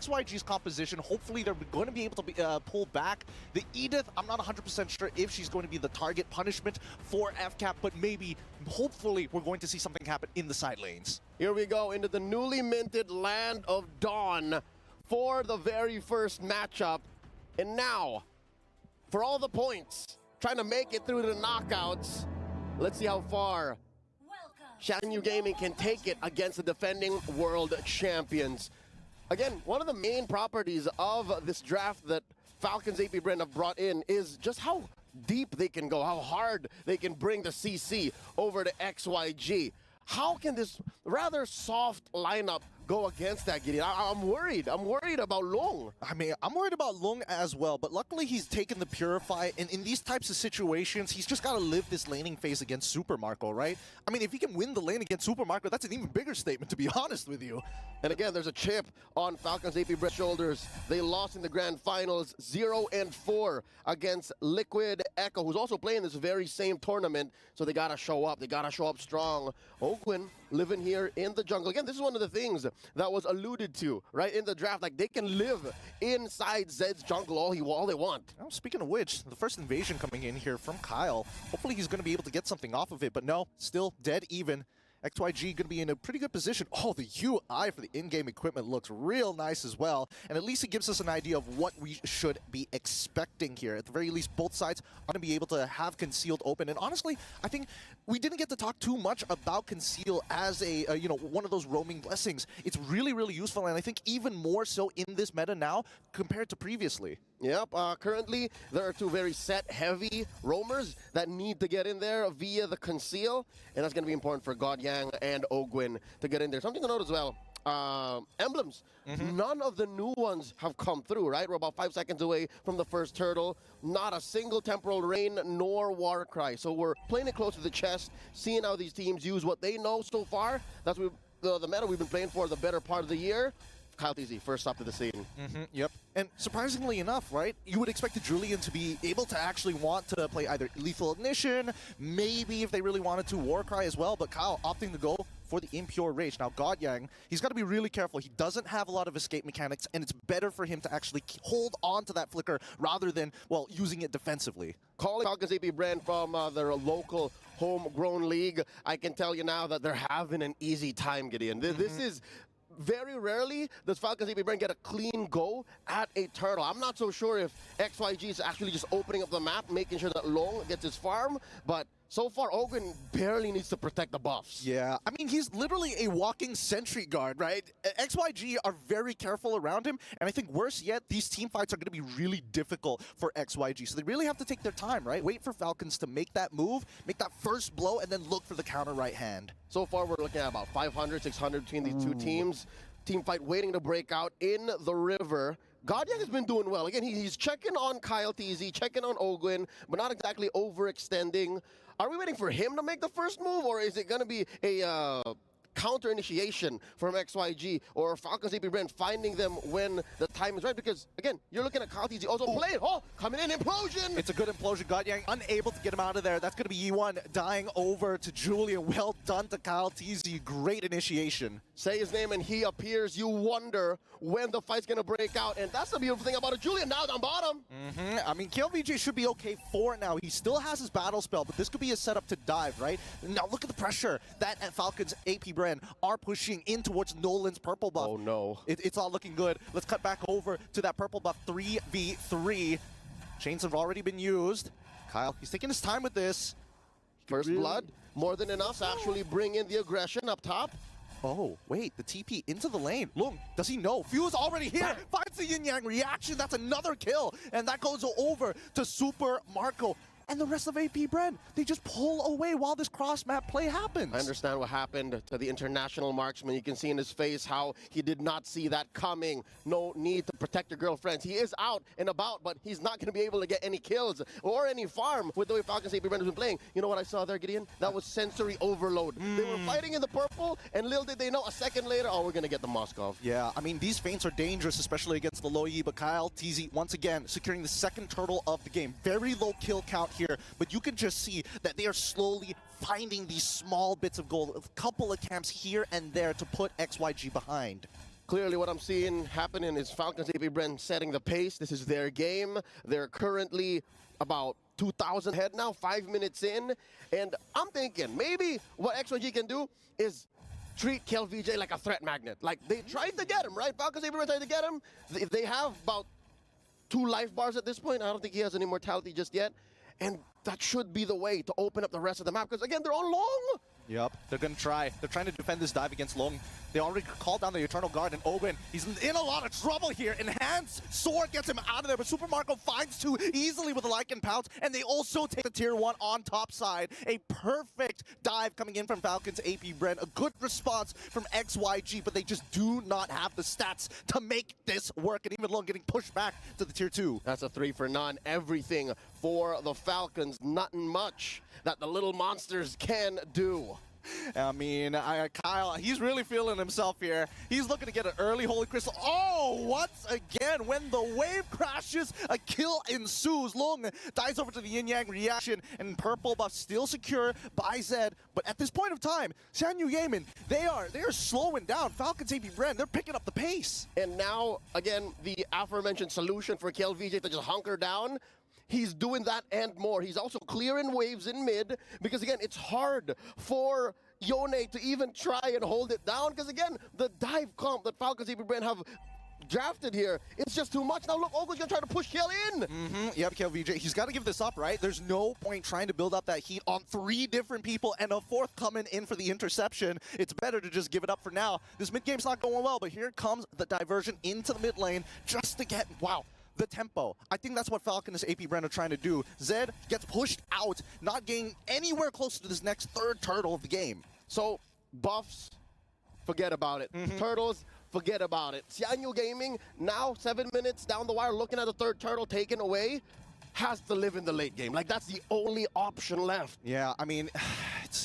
XYG's composition, hopefully they're going to be able to pull back. The Edith, I'm not 100% sure if she's going to be the target punishment for FCAP, but maybe, hopefully, we're going to see something happen in the side lanes. Here we go into the newly minted Land of Dawn for the very first matchup. And now, for all the points, trying to make it through the knockouts. Let's see how far Xianyou Gaming can take it against the defending world champions. Again, one of the main properties of this draft that Falcons AP.Bren have brought in is just how deep they can go, how hard they can bring the CC over to XYG. How can this rather soft lineup go against that, Gideon? I'm worried. I'm worried about Long. I mean, I'm worried about Long as well, but luckily he's taken the Purify, and in these types of situations, he's just got to live this laning phase against Super Marco, right? I mean, if he can win the lane against Super Marco, that's an even bigger statement, to be honest with you. And again, there's a chip on Falcons AP.Bren's shoulders. They lost in the grand finals 0-4 against Liquid Echo, who's also playing this very same tournament, so they got to show up. They got to show up strong. Oakland living here in the jungle. Again, this is one of the things that was alluded to, right, in the draft. Like, they can live inside Zed's jungle all they want. Oh, speaking of which, the first invasion coming in here from Kyle. Hopefully he's going to be able to get something off of it, but no, still dead even. XYG going to be in a pretty good position. Oh, the UI for the in-game equipment looks real nice as well. And at least it gives us an idea of what we should be expecting here. At the very least, both sides are going to be able to have Concealed open. And honestly, I think we didn't get to talk too much about Conceal as a, one of those roaming blessings. It's really, really useful. And I think even more so in this meta now compared to previously. Yep, currently there are two very set heavy roamers that need to get in there via the Conceal, and that's going to be important for Godyang and Ogwin to get in there. Something to note as well, emblems. None of the new ones have come through, right? We're about 5 seconds away from the first turtle. Not a single Temporal Rain nor Warcry. So we're playing it close to the chest, seeing how these teams use what they know so far. That's the meta we've been playing for the better part of the year. Kyle TZ, first up to the scene. Yep. And surprisingly enough, right, you would expect the Julian to be able to actually want to play either Lethal Ignition, maybe if they really wanted to, Warcry as well, but Kyle opting to go for the Impure Rage. Now, Godyang, he's got to be really careful. He doesn't have a lot of escape mechanics, and it's better for him to actually hold on to that flicker rather than, well, using it defensively. Calling Falcons AP.Bren from their local homegrown league, I can tell you now that they're having an easy time, Gideon. This is... Very rarely does Falcons AP.Bren get a clean go at a turtle. I'm not so sure if XYG is actually just opening up the map, making sure that Long gets his farm, but so far, Ogwin barely needs to protect the buffs. Yeah, I mean, he's literally a walking sentry guard, right? XYG are very careful around him, and I think worse yet, these team fights are going to be really difficult for XYG, so they really have to take their time, right? Wait for Falcons to make that move, make that first blow, and then look for the counter right hand. So far, we're looking at about 500, 600 between these two teams. Team fight waiting to break out in the river. Godyang has been doing well. Again, he's checking on Kyle TZ, checking on Ogwin, but not exactly overextending. Are we waiting for him to make the first move, or is it going to be a counter initiation from XYG or Falcons AP.Bren finding them when the time is right? Because, again, you're looking at Kyle TZ also playing. Oh, coming in, implosion! It's a good implosion. Godyang unable to get him out of there. That's going to be E1 dying over to Julian. Well done to Kyle TZ. Great initiation. Say his name and he appears. You wonder when the fight's going to break out. And that's the beautiful thing about it. Julian now down bottom. I mean, KLVJ should be okay for now. He still has his battle spell, but this could be a setup to dive, right? Now look at the pressure that Falcons AP.Bren are pushing in towards Nolan's purple buff. Oh no. It's all looking good. Let's cut back over to that purple buff 3v3. Chains have already been used. Kyle, he's taking his time with this. First blood, more than enough to actually bring in the aggression up top. Oh, wait, the TP into the lane. Lung, does he know? Fuse already here. Finds the yin-yang reaction. That's another kill. And that goes over to Super Marco. And the rest of AP.Bren, they just pull away while this cross-map play happens. I understand what happened to the international marksman. You can see in his face how he did not see that coming. No need to protect your girlfriends. He is out and about, but he's not going to be able to get any kills or any farm with the way Falcons AP.Bren has been playing. You know what I saw there, Gideon? That was sensory overload. They were fighting in the purple, and little did they know, a second later, oh, we're going to get the Moskov. Yeah, I mean, these feints are dangerous, especially against the low Yi, but Kyle TZ, once again, securing the second turtle of the game. Very low kill count here, but you can just see that they are slowly finding these small bits of gold, a couple of camps here and there to put XYG behind. Clearly what I'm seeing happening is Falcons AP.Bren setting the pace. This is their game. They're currently about 2,000 head now, 5 minutes in. And I'm thinking maybe what XYG can do is treat KLVJ like a threat magnet. Like they tried to get him, right? Falcons AP.Bren tried to get him. They have about 2 life bars at this point. I don't think he has any mortality just yet. And that should be the way to open up the rest of the map. Because again, they're on long. Yep, they're gonna try. They're trying to defend this dive against Long. They already called down the Eternal Guard, and Owen, he's in a lot of trouble here. Enhanced Sword gets him out of there, but Super Marco finds 2 easily with a Lycan Pounce, and they also take the Tier 1 on top side. A perfect dive coming in from Falcons AP.Bren. A good response from XYG, but they just do not have the stats to make this work, and even Long getting pushed back to the Tier 2. That's a 3 for none. Everything for the Falcons. Nothing much that the little monsters can do. I mean, Kyle, he's really feeling himself here. He's looking to get an early Holy Crystal. Oh, once again, when the wave crashes, a kill ensues. Long dies over to the yin-yang reaction, and purple buff still secure by Zed. But at this point of time, Xianyou they are slowing down. Falcons AP.Bren, they're picking up the pace. And now, again, the aforementioned solution for KLVJ to just hunker down. He's doing that and more. He's also clearing waves in mid because, again, it's hard for Yone to even try and hold it down because, again, the dive comp that Falcons AP.Bren have drafted here, it's just too much. Now, look, Ogo's going to try to push Kiel in. Yep, KLVJ, he's got to give this up, right? There's no point trying to build up that heat on 3 different people and a 4th coming in for the interception. It's better to just give it up for now. This mid game's not going well, but here comes the diversion into the mid lane just to get, wow, the tempo. I think that's what Falcons AP.Bren are trying to do. Zed gets pushed out, not getting anywhere close to this next 3rd turtle of the game. So, buffs, forget about it. Turtles, forget about it. Xianyou Gaming, now 7 minutes down the wire, looking at the 3rd turtle taken away, has to live in the late game. Like, that's the only option left. Yeah, I mean,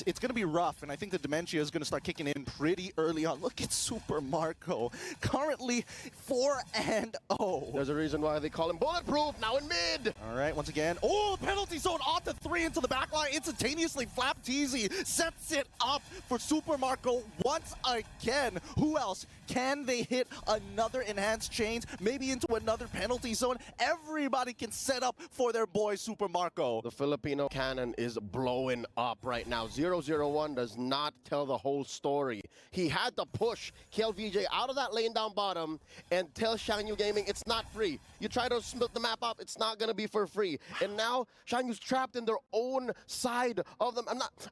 it's going to be rough, and I think the Dementia is going to start kicking in pretty early on. Look at Super Marco, currently 4-0. There's a reason why they call him bulletproof, now in mid. All right, once again, oh, penalty zone onto 3 into the back line. Instantaneously, Flap Teasy sets it up for Super Marco once again. Who else? Can they hit another enhanced chains, maybe into another penalty zone? Everybody can set up for their boy Super Marco. The Filipino cannon is blowing up right now. 001 does not tell the whole story. He had to push KLVJ out of that lane down bottom and tell Xianyou Gaming it's not free. You try to split the map up, it's not going to be for free. And now Xianyou's trapped in their own side of them.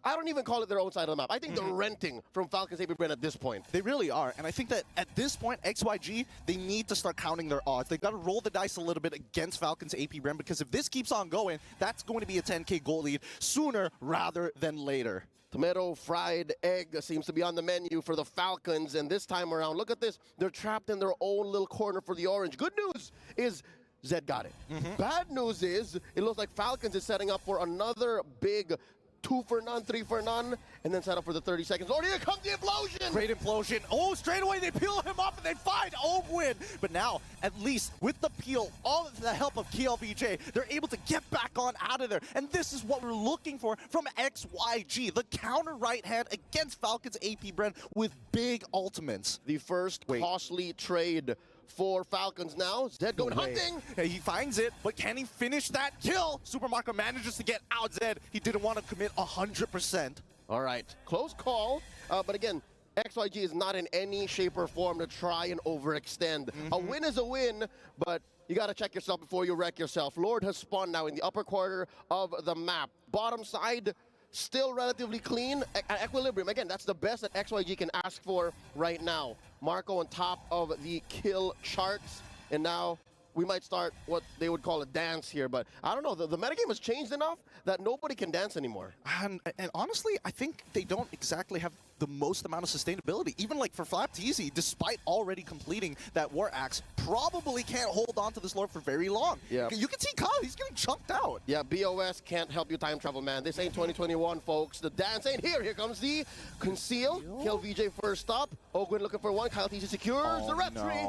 I don't even call it their own side of the map. I think they're renting from Falcons AP.Bren at this point. They really are. And I think that at this point, XYG, they need to start counting their odds. They've got to roll the dice a little bit against Falcons AP.Bren, because if this keeps on going, that's going to be a 10K goal lead sooner rather than later. Tomato fried egg seems to be on the menu for the Falcons, and this time around, look at this. They're trapped in their own little corner for the orange. Good news is Zed got it. Bad news is it looks like Falcons is setting up for another big 2 for none, 3 for none, and then set up for the 30 seconds. Oh, here comes the implosion! Great implosion. Oh, straight away they peel him up and they find Ogwin. But now, at least with the peel, all of the help of KLVJ, they're able to get back on out of there. And this is what we're looking for from XYG. The counter right hand against Falcons AP.Bren with big ultimates. The first costly trade for Falcons now. Zed going hunting. Hey, he finds it, but can he finish that kill? Super Marco manages to get out Zed. He didn't want to commit 100%. All right, close call. But again, XYG is not in any shape or form to try and overextend. A win is a win, but you got to check yourself before you wreck yourself. Lord has spawned now in the upper quarter of the map. Bottom side, still relatively clean at equilibrium. Again, that's the best that XYG can ask for right now. Marco on top of the kill charts, and now we might start what they would call a dance here, but I don't know, the metagame has changed enough that nobody can dance anymore. And honestly, I think they don't exactly have the most amount of sustainability. Even like for Flap Teasy, despite already completing that War Axe, probably can't hold on to this Lord for very long. Yeah. You can see Kyle, he's getting chunked out. Yeah, BOS can't help you time travel, man. This ain't 2021, folks. The dance ain't here. Here comes the conceal. KLVJ first up. Ogwin looking for one. Kyle Teasy secures the rep tree.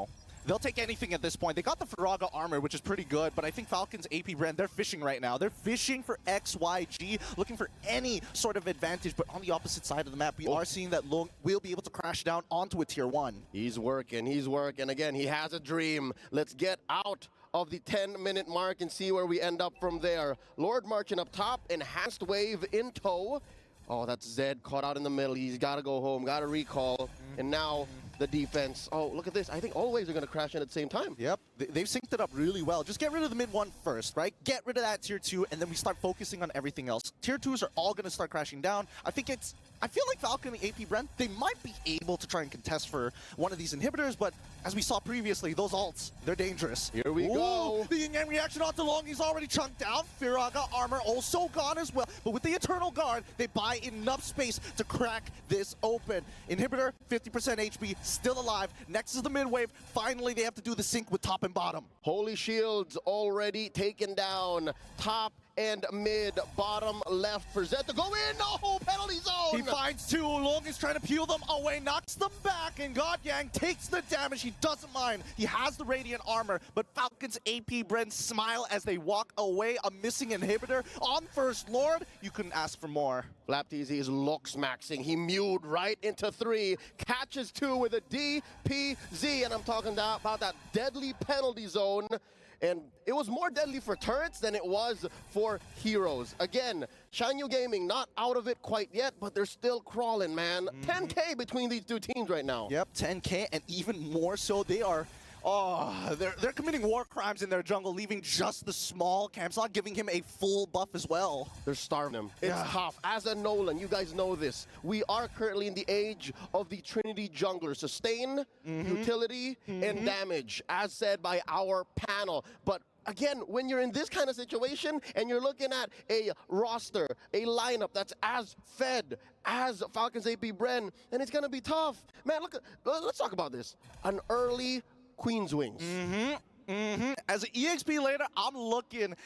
They'll take anything at this point. They got the Firaga armor, which is pretty good, but I think Falcons AP.Bren, they're fishing right now. They're fishing for XYG, looking for any sort of advantage, but on the opposite side of the map, we are seeing that Long will be able to crash down onto a tier 1. He's working. Again, he has a dream. Let's get out of the 10-minute mark and see where we end up from there. Lord marching up top, enhanced wave in tow. Oh, that's Zed caught out in the middle. He's got to go home, got to recall. And now the defense. Oh, look at this. I think all waves are going to crash in at the same time. Yep, they've synced it up really well. Just get rid of the mid 1 first, right? Get rid of that tier 2, and then we start focusing on everything else. Tier 2s are all going to start crashing down. I feel like Falcon and AP.Bren, they might be able to try and contest for one of these inhibitors, but as we saw previously, those ults, they're dangerous. Here we go. The yin-yang reaction onto Long, he's already chunked down. Firaga armor also gone as well, but with the Eternal Guard, they buy enough space to crack this open. Inhibitor, 50% HP, still alive. Next is the mid wave. Finally, they have to do the sync with top and bottom. Holy Shields already taken down. Top and mid, bottom left for Zed to go in. No, penalty zone. He finds 2. Long is trying to peel them away, knocks them back, and Godyang takes the damage. He doesn't mind. He has the Radiant armor, but Falcons AP.Bren smile as they walk away. A missing inhibitor on First Lord. You couldn't ask for more. Flapteasy is looks maxing. He mewed right into 3, catches 2 with a DPZ, and I'm talking about that deadly penalty zone. And it was more deadly for turrets than it was for heroes. Again, Xianyou Gaming not out of it quite yet, but they're still crawling, man. 10K between these two teams right now. Yep, 10K, and even more so, they are... Oh, they're committing war crimes in their jungle, leaving just the small camps, not giving him a full buff as well. They're starving him. It's tough. As a Nolan, you guys know this. We are currently in the age of the Trinity jungler. Sustain, utility, and damage, as said by our panel. But again, when you're in this kind of situation and you're looking at a roster, a lineup that's as fed as Falcons AP.Bren, and it's going to be tough. Man, let's talk about this. An early Queen's Wings. As an EXP later, I'm looking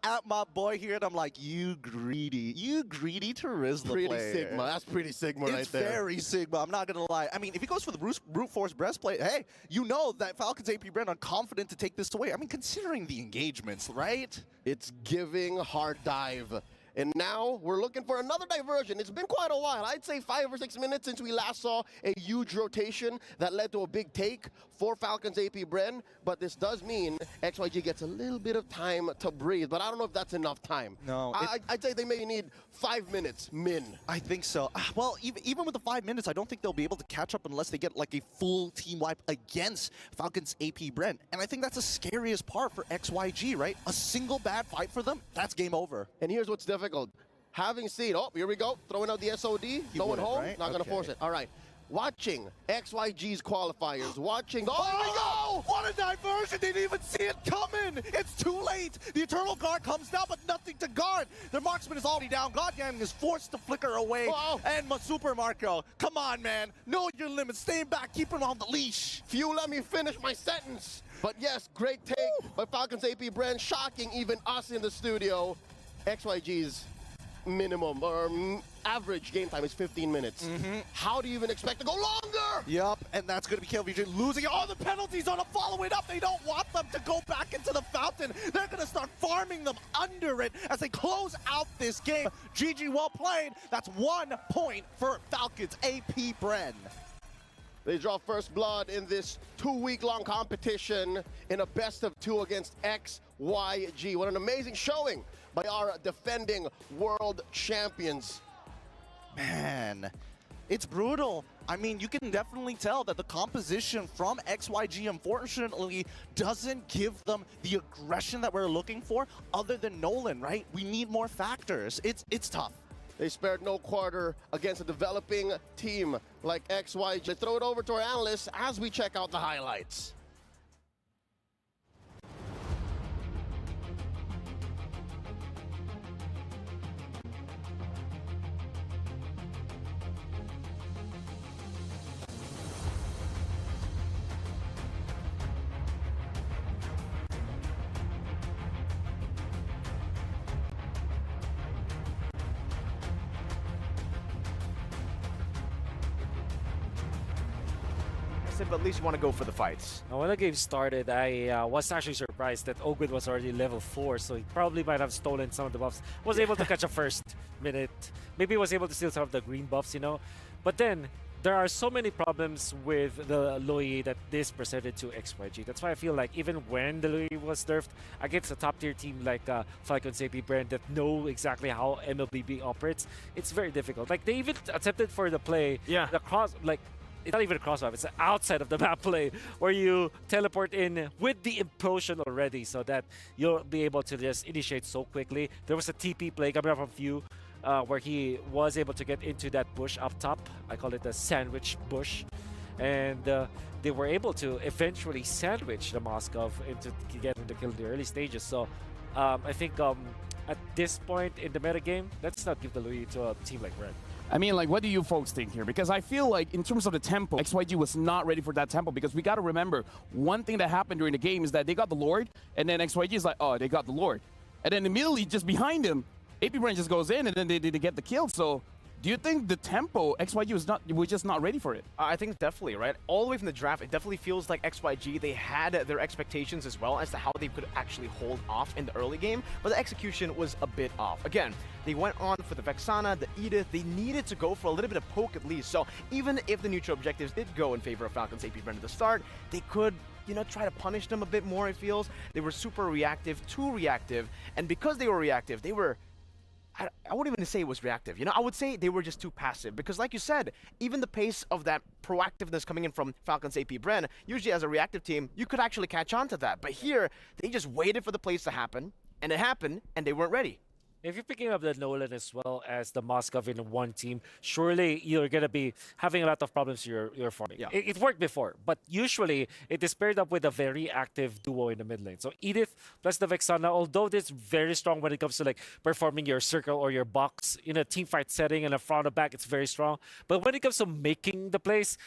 at my boy here, and I'm like, you greedy Terizla Pretty player. Sigma. That's pretty Sigma right there. It's very Sigma. I'm not gonna lie. I mean, if he goes for the brute force breastplate, hey, you know that Falcons AP.Bren are confident to take this away. I mean, considering the engagements, right? It's giving hard dive. And now we're looking for another diversion. It's been quite a while. I'd say 5 or 6 minutes since we last saw a huge rotation that led to a big take for Falcons AP.Bren. But this does mean XYG gets a little bit of time to breathe. But I don't know if that's enough time. No. I'd say they maybe need 5 minutes, min. I think so. Well, even with the 5 minutes, I don't think they'll be able to catch up unless they get like a full team wipe against Falcons AP.Bren. And I think that's the scariest part for XYG, right? A single bad fight for them, that's game over. And here's what's difficult. Having seen, oh, here we go, throwing out the SOD, going home, right? not going to force it. All right. Watching XYG's qualifiers, watching, oh, here we go! What a diversion! They didn't even see it coming! It's too late! The Eternal Guard comes down, but nothing to guard! Their marksman is already down. Godyang is forced to flicker away. Whoa. And Super Marco, come on, man. Know your limits. Stay back. Keep him on the leash. If you let me finish my sentence. But yes, great take by Falcons AP.Bren, shocking even us in the studio. XYG's minimum or average game time is 15 minutes. How do you even expect to go longer? Yep, and that's going to be KLVJ losing all the penalties on to follow it up. They don't want them to go back into the fountain. They're going to start farming them under it as they close out this game. GG, well played. That's 1 point for Falcons AP.Bren. They draw first blood in this 2-week-long competition in a best-of-2 against XYG. What an amazing showing by our defending world champions. Man, it's brutal. I mean, you can definitely tell that the composition from XYG, unfortunately, doesn't give them the aggression that we're looking for other than Nolan, right? We need more factors. It's tough. They spared no quarter against a developing team like XYG. Throw it over to our analysts as we check out the highlights. passive, but at least you want to go for the fights. Now, when the game started, I was actually surprised that Ogwin was already level 4, so he probably might have stolen some of the buffs. Was able to catch a first minute. Maybe was able to steal some of the green buffs, you know. But then, there are so many problems with the Lui that this presented to XYG. That's why I feel like even when the Lui was nerfed against a top-tier team like Falcons AP.Bren that know exactly how MLBB operates, it's very difficult. Like, they even attempted for the play, the cross, like, it's not even a cross-off, it's an outside of the map play where you teleport in with the implosion already so that you'll be able to just initiate so quickly. There was a TP play coming up from Few where he was able to get into that bush up top. I call it the sandwich bush. And they were able to eventually sandwich the Moskov into getting the kill in the early stages. So I think at this point in the metagame, let's not give the lead to a team like Red. I mean, like, what do you folks think here? Because I feel like in terms of the tempo, XYG was not ready for that tempo because we got to remember one thing that happened during the game is that they got the Lord and then XYG is like, oh, they got the Lord. And then immediately just behind him, AP.Bren just goes in and then they get the kill. So do you think the tempo, XYG was just not ready for it? I think definitely, right? All the way from the draft, it definitely feels like XYG, they had their expectations as well as to how they could actually hold off in the early game, but the execution was a bit off. Again, they went on for the Vexana, the Edith, they needed to go for a little bit of poke at least. So even if the neutral objectives did go in favor of Falcons AP.Bren at the start, they could, you know, try to punish them a bit more, it feels. They were super reactive, too reactive, and because they were reactive, they were I wouldn't even say it was reactive. You know, I would say they were just too passive because like you said, even the pace of that proactiveness coming in from Falcons AP.Bren, usually as a reactive team, you could actually catch on to that. But here, they just waited for the plays to happen, and it happened, and they weren't ready. If you're picking up the Nolan as well as the Moskov in one team, surely you're going to be having a lot of problems you're farming. Yeah. It worked before, but usually it is paired up with a very active duo in the mid lane. So Edith plus the Vexana, although it's very strong when it comes to like performing your circle or your box in a team fight setting and a front or back, it's very strong. But when it comes to making the plays,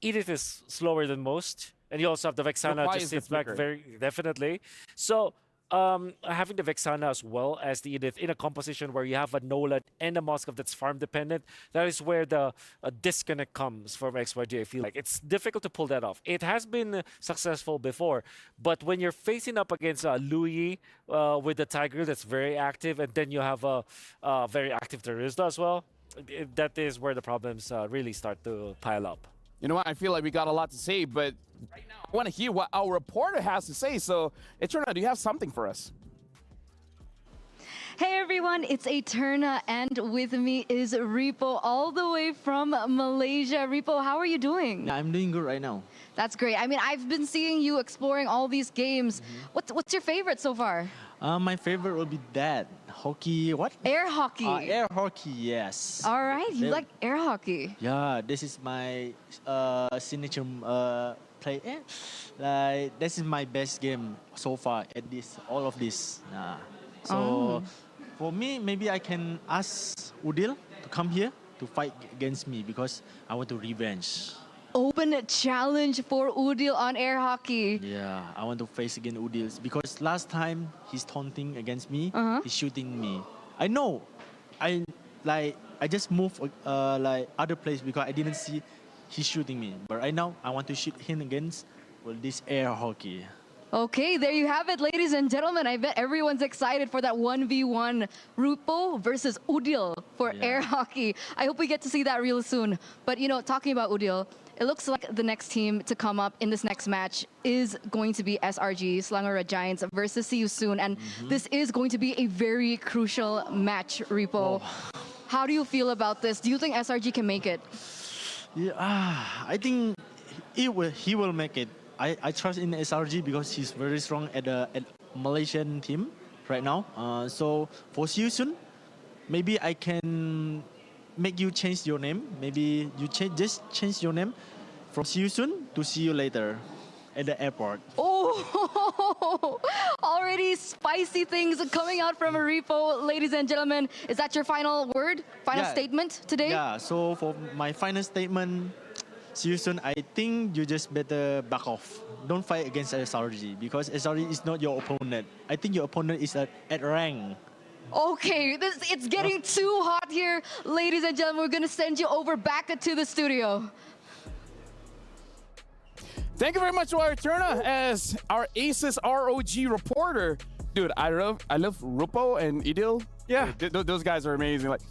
Edith is slower than most. And you also have the Vexana just sits back very definitely. So having the Vexana as well as the Edith in a composition where you have a Nolan and a Moskov that's farm dependent, that is where the disconnect comes from XYG. I feel like it's difficult to pull that off. It has been successful before, but when you're facing up against Louis with the Tiger that's very active, and then you have a very active Terista as well, that is where the problems really start to pile up. You know what? I feel like we got a lot to say, but right now I want to hear what our reporter has to say. So, Eterna, do you have something for us? Hey everyone, it's Eterna, and with me is Repo all the way from Malaysia. Repo, how are you doing? Yeah, I'm doing good right now. That's great. I mean, I've been seeing you exploring all these games. What's your favorite so far? My favorite will be that. Hockey, what? Air hockey. Air hockey, yes. All right, you like air hockey. Yeah, this is my signature play. Like, this is my best game so far at all of this. So for me, maybe I can ask Udil to come here to fight against me because I want to revenge. Open challenge for Udil on air hockey. Yeah, I want to face against Udil because last time he's taunting against me, he's shooting me. I know, I just moved like other place because I didn't see he's shooting me. But right now, I want to shoot him against this air hockey. Okay, there you have it, ladies and gentlemen. I bet everyone's excited for that 1v1 Rupo versus Udil for air hockey. I hope we get to see that real soon. But, you know, talking about Udil, it looks like the next team to come up in this next match is going to be SRG, Selangor Giants versus See You Soon. And this is going to be a very crucial match, Repo. How do you feel about this? Do you think SRG can make it? Yeah, I think he will make it. I trust in SRG because he's very strong at Malaysian team right now. So for See You Soon, maybe I can make you change your name. Maybe you just change your name from See You Soon to See You Later at the airport. Oh, already spicy things coming out from Repo, ladies and gentlemen. Is that your final word, final statement today? Yeah, so for my final statement, See You Soon, I think you just better back off. Don't fight against SRG because SRG is not your opponent. I think your opponent is at rank. Okay, it's getting too hot here. Ladies and gentlemen, we're going to send you over back to the studio. Thank you very much to our Eterna as our Aces ROG reporter. Dude, I love Rupo and Idil. Yeah. Dude, those guys are amazing. Like,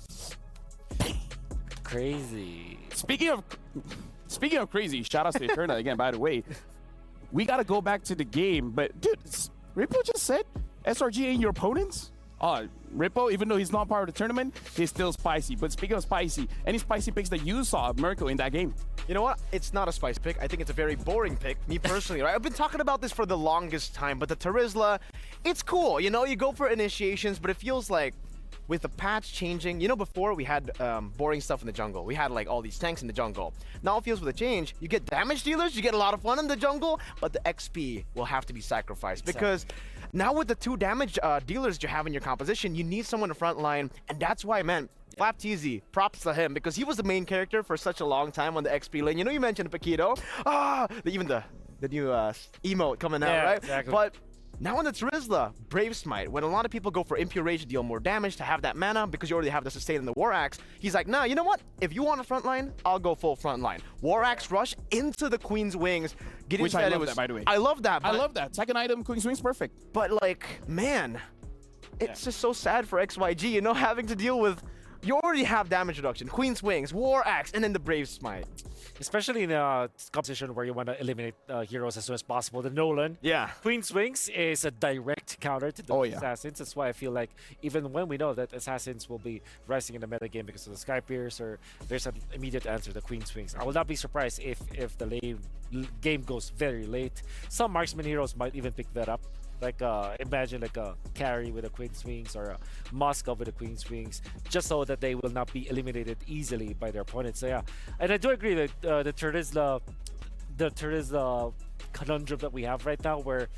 Crazy. speaking of crazy, shout out to Eterna again, by the way. We got to go back to the game, but dude, Rupo just said SRG ain't your opponents? Rippo, even though he's not part of the tournament, he's still spicy. But speaking of spicy, any spicy picks that you saw of Merkel in that game? You know what? It's not a spice pick. I think it's a very boring pick, me personally, right? I've been talking about this for the longest time, but the Terizla, it's cool. You know, you go for initiations, but it feels like with the patch changing, you know, before we had boring stuff in the jungle. We had like all these tanks in the jungle. Now it feels with a change, you get damage dealers, you get a lot of fun in the jungle, but the XP will have to be sacrificed because now with the 2 damage dealers you have in your composition, you need someone in the front line, and that's why, man, Flap TZ, props to him because he was the main character for such a long time on the XP lane. You know, you mentioned Paquito, even the new emote coming out, right? Exactly. But now on the Terizla, Brave Smite, when a lot of people go for Impure Rage to deal more damage, to have that mana, because you already have the sustain in the War Axe, he's like, nah, you know what? If you want a front line, I'll go full front line. War Axe rush into the Queen's Wings. Which I love that, by the way. I love that. I love that. Second item, Queen's Wings, perfect. But like, man, it's just so sad for XYG, you know, having to deal with, you already have damage reduction, Queen's Wings, War Axe, and then the Brave Smite. Especially in a competition where you want to eliminate heroes as soon as possible. The Nolan, Yeah. Queen's Wings is a direct counter to the Assassins. That's why I feel like even when we know that Assassins will be rising in the meta game because of the Sky Piercer, there's an immediate answer, the Queen's Wings. I will not be surprised if the game goes very late. Some marksman heroes might even pick that up. Like imagine like a carry with a Queen's Wings or a Moskov with a Queen's Wings, just so that they will not be eliminated easily by their opponents. So yeah, and I do agree that the Terizla conundrum that we have right now, where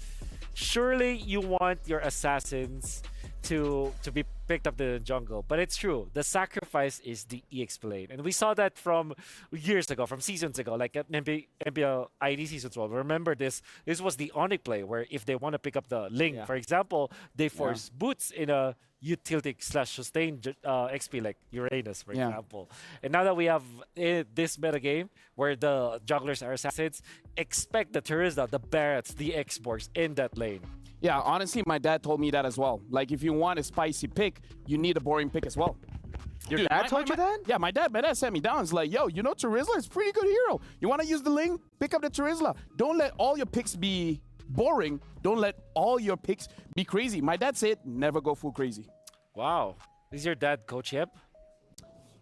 surely you want your assassins to be picked up in the jungle, but it's true, the sacrifice is the EXP lane, and we saw that from years ago, from seasons ago, like at NBL ID Season 12. Remember this was the Onyx play, where if they want to pick up the Ling, for example, they force Boots in a utility / sustain XP like Uranus, for example. And now that we have this meta game where the junglers are assassins, expect the Terizla, the Barretts, the Xborgs in that lane. Yeah, honestly, my dad told me that as well. Like, if you want a spicy pick, you need a boring pick as well. Your dad told you that? Yeah, my dad sat me down. It's like, yo, you know Terizla is a pretty good hero. You want to use the Ling? Pick up the Terizla. Don't let all your picks be boring. Don't let all your picks be crazy. My dad said, never go full crazy. Wow. Is your dad Coach Yep?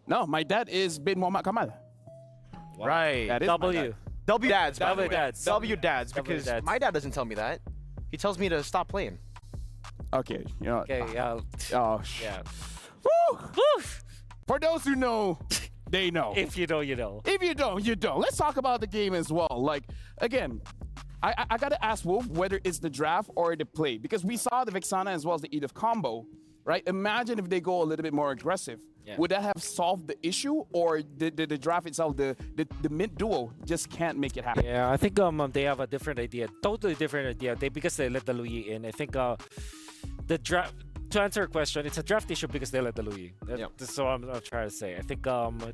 No, my dad is Bin Muhammad Kamal. Wow. Right. That is my W. dad. W dads, by the W way. dads. W dads, W because dads. my dad doesn't tell me that. He tells me to stop playing. Okay, you know. Okay, yeah. Oh, Yeah. Woo! Woo! For those who know, they know. If you know, you know. If you don't, you don't. Let's talk about the game as well. Like, again, I got to ask Wolf whether it's the draft or the play, because we saw the Vexana as well as the Edith combo, right? Imagine if they go a little bit more aggressive. Yeah. Would that have solved the issue, or the draft itself, the mid duo just can't make it happen? Yeah, I think they have a different idea, totally different idea. Because they let the Louis in. I think the draft. To answer your question, it's a draft issue because they let the Louis. That's what I'm trying to say. I think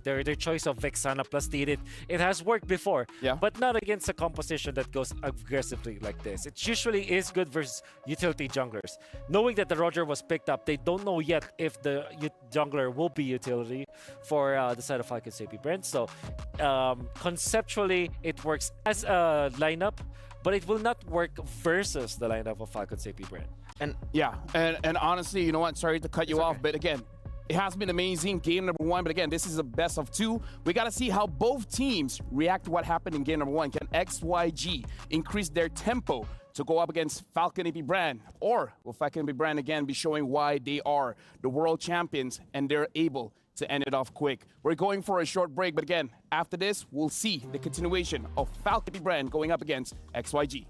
their choice of Vexana plus Tidit, it has worked before, but not against a composition that goes aggressively like this. It usually is good versus utility junglers. Knowing that the Roger was picked up, they don't know yet if the jungler will be utility for the side of Falcons AP.Bren. So conceptually, it works as a lineup, but it will not work versus the lineup of Falcons AP.Bren. And yeah, and honestly, you know what? Sorry to cut you off, but again, it has been amazing. Game number 1, but again, this is a best of 2. We got to see how both teams react to what happened in game number 1. Can XYG increase their tempo to go up against Falcon AP.Bren? Or will Falcon AP.Bren again be showing why they are the world champions and they're able to end it off quick? We're going for a short break, but again, after this, we'll see the continuation of Falcon AP.Bren going up against XYG.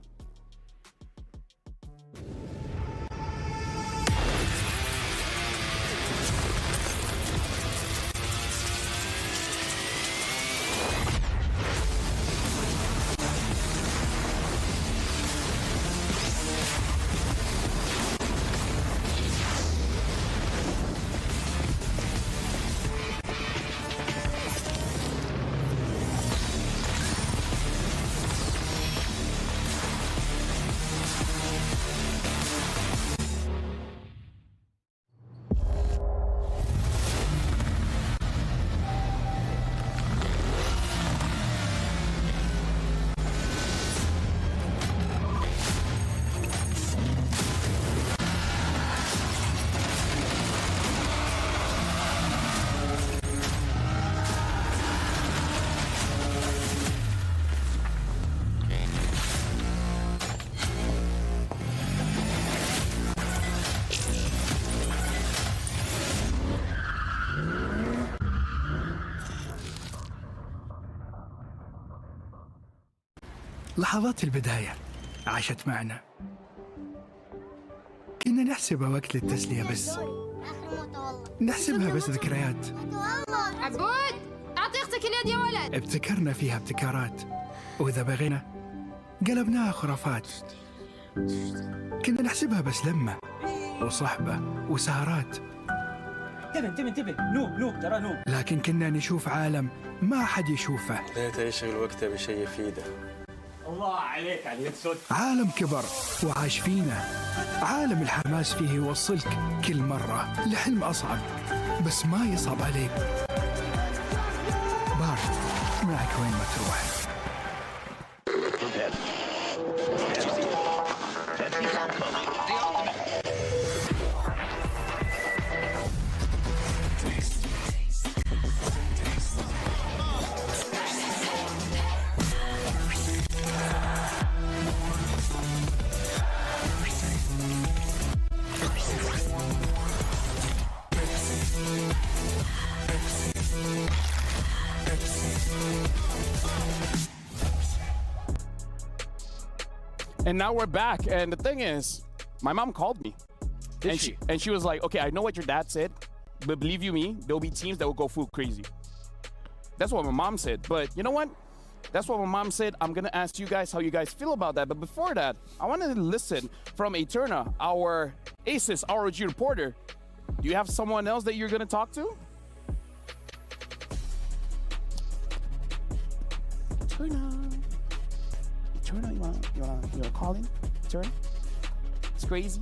لحظات البداية عاشت معنا. كنا نحسبها وقت للتسلية بس. نحسبها بس ذكريات. عبود أعطي أختك اليد يا ولد. ابتكرنا فيها ابتكارات، وإذا بغينا قلبناها خرافات. كنا نحسبها بس لمة وصحبة وسهرات. انتبه نو ترى نو. لكن كنا نشوف عالم ما حد يشوفه. ليت يشغل وقته بشيء يفيده. الله عليك على صوت. عالم كبر وعاش فينا. عالم الحماس فيه يوصلك كل مرة لحلم أصعب، بس ما يصعب عليك. بارد معك وين ما تروح. And now we're back. And the thing is, my mom called me. And she was like, okay, I know what your dad said, but believe you me, there'll be teams that will go full crazy. That's what my mom said. But you know what? That's what my mom said. I'm going to ask you guys how you guys feel about that. But before that, I want to listen from Eterna, our ACES ROG reporter. Do you have someone else that you're going to talk to? Eterna, you wanna call in? Eterna? It's crazy.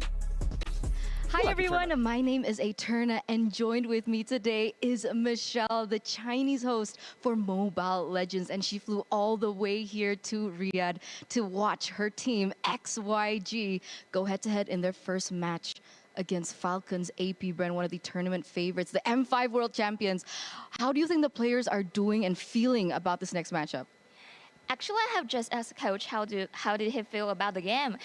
Hi everyone, my name is Eterna, and joined with me today is Michelle, the Chinese host for Mobile Legends, and she flew all the way here to Riyadh to watch her team XYG go head-to-head in their first match against Falcons AP.Bren, one of the tournament favorites, the M5 world champions. How do you think the players are doing and feeling about this next matchup? Actually, I have just asked coach how did he feel about the game.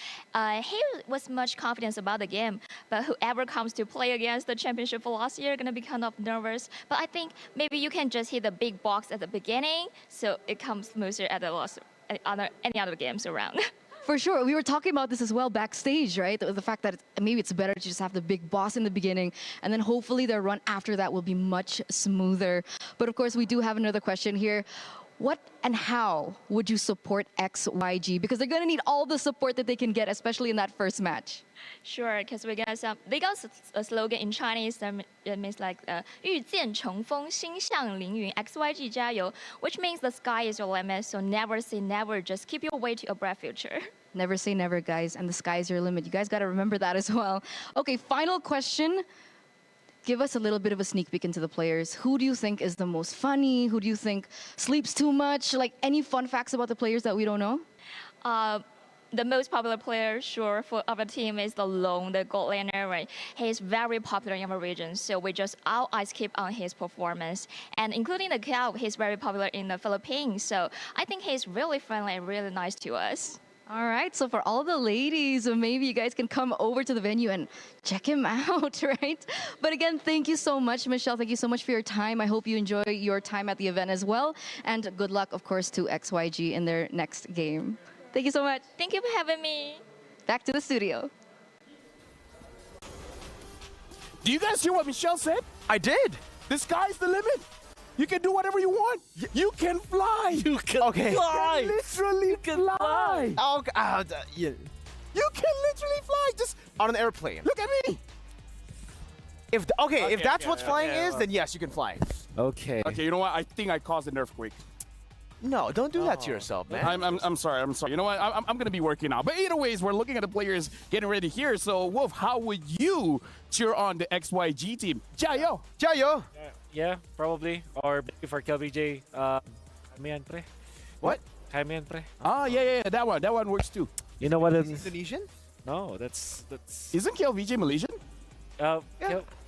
He was much confident about the game, but whoever comes to play against the championship for last year gonna be kind of nervous. But I think maybe you can just hit the big box at the beginning, so it comes smoother at the last any other games around. For sure. We were talking about this as well backstage, right? The fact that maybe it's better to just have the big boss in the beginning, and then hopefully their run after that will be much smoother. But of course, we do have another question here. What and how would you support XYG? Because they're going to need all the support that they can get, especially in that first match. Sure, because they got a slogan in Chinese that it means like 遇见乘风心向凌云 XYG 加油, which means the sky is your limit, so never say never, just keep your way to a bright future. Never say never, guys, and the sky is your limit. You guys got to remember that as well. Okay, final question. Give us a little bit of a sneak peek into the players. Who do you think is the most funny? Who do you think sleeps too much? Like, any fun facts about the players that we don't know? The most popular player, sure, for our team is the Long, the gold laner, right? He's very popular in our region, so we just all eyes keep on his performance. And including the Cow, he's very popular in the Philippines, so I think he's really friendly and really nice to us. All right, so for all the ladies, maybe you guys can come over to the venue and check him out, right? But again, thank you so much, Michelle. Thank you so much for your time. I hope you enjoy your time at the event as well. And good luck, of course, to XYG in their next game. Thank you so much. Thank you for having me. Back to the studio. Do you guys hear what Michelle said? I did. The sky's the limit. You can do whatever you want. You can fly. You can fly. You can literally fly. Oh, You can literally fly. Just on an airplane. look at me. If that's what flying is, then yes, you can fly. Okay. Okay, you know what? I think I caused an earthquake. No, don't do that to yourself, man. I'm sorry. You know what? I'm going to be working out. But either ways, we're looking at the players getting ready here. So, Wolf, how would you cheer on the XYG team? 加油! 加油! Yeah, probably. Or for KLBJ, Kamian pre. What? Kamian pre. Ah, yeah, that one works too. You know what? Indonesian? No, that's. Isn't KLVJ Malaysian?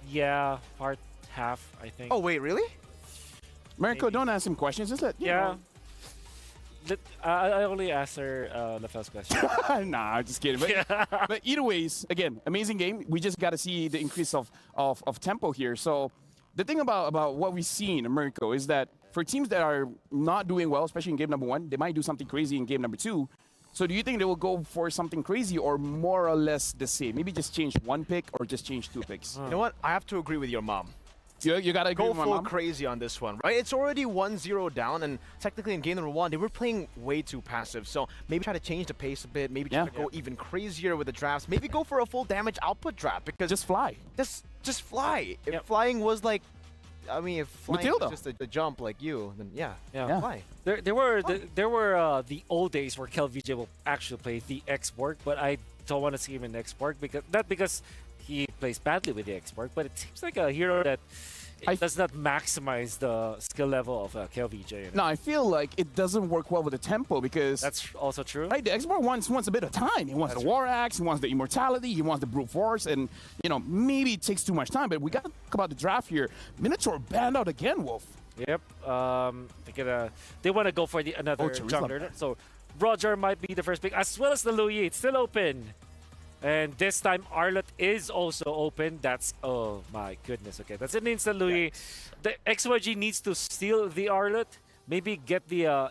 Yeah, part half, I think. Oh wait, really? Mariko, don't ask him questions. Just let you know. I only asked her the first question. Nah, I'm just kidding. But either ways, again, amazing game. We just got to see the increase of tempo here. So the thing about what we've seen, Mariko, is that for teams that are not doing well, especially in game number 1, they might do something crazy in game number 2. So do you think they will go for something crazy or more or less the same? Maybe just change one pick or just change two picks? You know what? I have to agree with your mom. You gotta agree Go with my full mom? crazy on this one, right? It's already 1-0 down, and technically in game number 1, they were playing way too passive. So maybe try to change the pace a bit, maybe try to go even crazier with the drafts, maybe go for a full damage output draft, because Just fly. just fly. If flying was like, I mean, if flying Matilda. was just a jump like you, then fly. There were the old days where KelVJ will actually play the X-Borg, but I don't want to see him in X-Borg because not because he plays badly with the X-Borg, but it seems like a hero that does not maximize the skill level of KelVJ. You know? No, I feel like it doesn't work well with the tempo because That's also true. right, the X-Borg wants a bit of time. He wants the War Axe, he wants the Immortality, he wants the Brute Force, and maybe it takes too much time. But we got to talk about the draft here. Minotaur banned out again, Wolf. Yep. They want to go for another jungler. So Roger might be the first pick, as well as the Louis. It's still open. And this time, Arlott is also open. That's, oh my goodness. Okay, that's an instant Louis. The XYG needs to steal the Arlott. Maybe get the,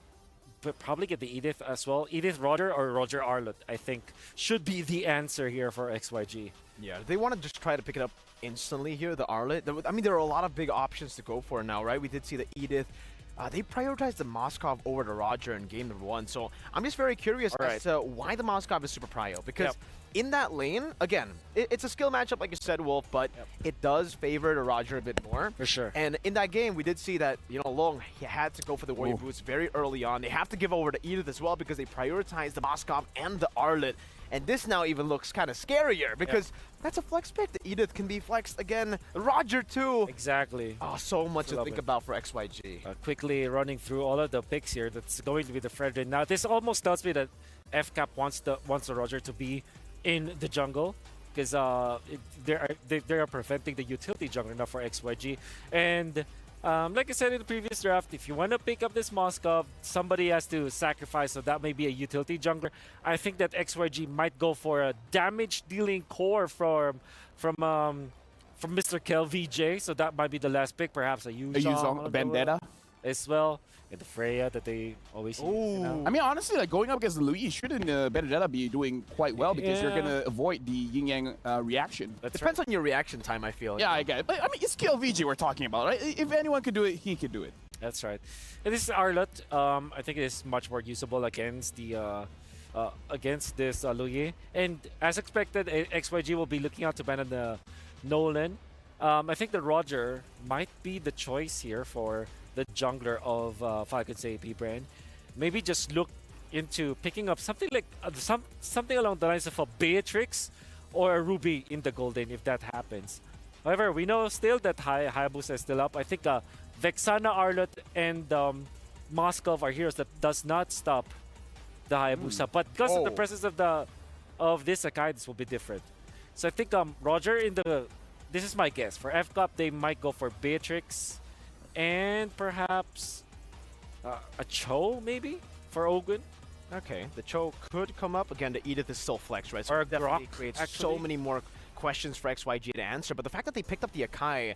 probably get the Edith as well. Edith Roger or Roger Arlott, I think, should be the answer here for XYG. Yeah, they want to just try to pick it up instantly here, the Arlott. I mean, there are a lot of big options to go for now, right? We did see the Edith. They prioritized the Moskov over the Roger in game number 1. So I'm just very curious as to why the Moskov is super prio. Because in that lane, again, it's a skill matchup, like you said, Wolf, but it does favor the Roger a bit more. For sure. And in that game, we did see that, Long, he had to go for the Warrior Boots very early on. They have to give over to Edith as well because they prioritized the Moskov and the Arlott. And this now even looks kind of scarier because that's a flex pick. The Edith can be flexed again. Roger too. Exactly. Oh, so much to think about for XYG. Quickly running through all of the picks here. That's going to be the Fredrin. Now, this almost tells me that FCAP wants the Roger to be in the jungle because they are preventing the utility jungler now for XYG. And like I said in the previous draft, if you want to pick up this Moskov, somebody has to sacrifice, so that may be a utility jungler. I think that XYG might go for a damage-dealing core from Mr. KelVJ, so that might be the last pick. Perhaps a Yuzong, a Vendetta as well, and the Freya that they always use. I mean, honestly, like going up against Louis, shouldn't Vendetta be doing quite well because you're gonna avoid the yin yang reaction. Depends on your reaction time, I feel. Yeah, I get it. But I mean, it's KelVJ we're talking about, right? If anyone could do it, he could do it. That's right. And this is Arlott. I think it is much more usable against the against this Louis. And as expected, XYG will be looking out to ban the Nolan. I think the Roger might be the choice here for the jungler of Falcons AP.Bren. Maybe just look into picking up something like something along the lines of a Beatrix or a Ruby in the Golden if that happens. However, we know still that Hayabusa is still up. I think Vexana, Arlott, and Moskov are heroes that does not stop the Hayabusa. But because of the presence of this Akai, this will be different. So I think Roger in the... This is my guess. For FCAP, they might go for Beatrix and perhaps a Cho, maybe, for Ogun. Okay, the Cho could come up. Again, the Edith is still flex, right? So Or it definitely Grok, creates actually. so many more questions for XYG to answer. But the fact that they picked up the Akai,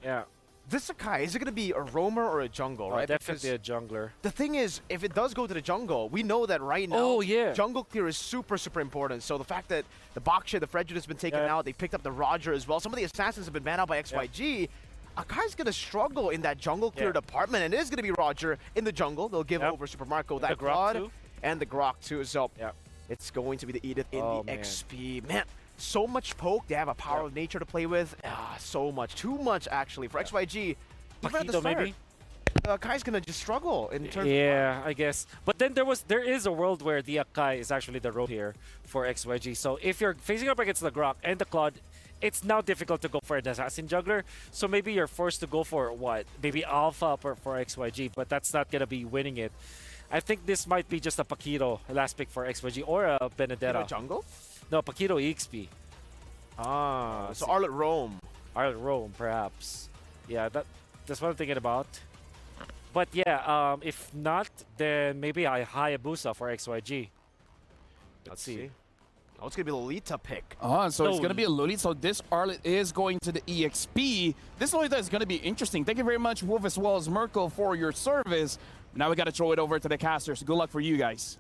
this Akai, is it going to be a roamer or a jungle, right? Definitely a jungler. The thing is, if it does go to the jungle, we know that right now, jungle clear is super, super important. So the fact that the Baksha, the Fredrin has been taken out, they picked up the Roger as well. Some of the assassins have been banned out by XYG. Akai's going to struggle in that jungle clear department, and it is going to be Roger in the jungle. They'll give over Super Marco, that Grok and the Grok too. So it's going to be the Edith in the XP. Man, so much poke. They have a power of nature to play with. So much. Too much, actually. For XYG, even at the start, maybe? Akai's going to just struggle in terms of... I guess. But then there is a world where the Akai is actually the road here for XYG. So if you're facing up against the Grok and the Claude, it's now difficult to go for an assassin juggler. So maybe you're forced to go for what? Maybe Alpha for XYG, but that's not going to be winning it. I think this might be just a Paquito last pick for XYG or a Benedetta. Jungle? No, Paquito EXP. So Arlott Roam. Arlott Roam, perhaps. Yeah, that's what I'm thinking about. But yeah, if not, then maybe a Hayabusa for XYG. Let's see. Oh, it's going to be Lolita pick. So it's going to be a Lolita. So this Arlott is going to the EXP. This Lolita is going to be interesting. Thank you very much, Wolf, as well as Merkel, for your service. Now we got to throw it over to the casters. Good luck for you guys.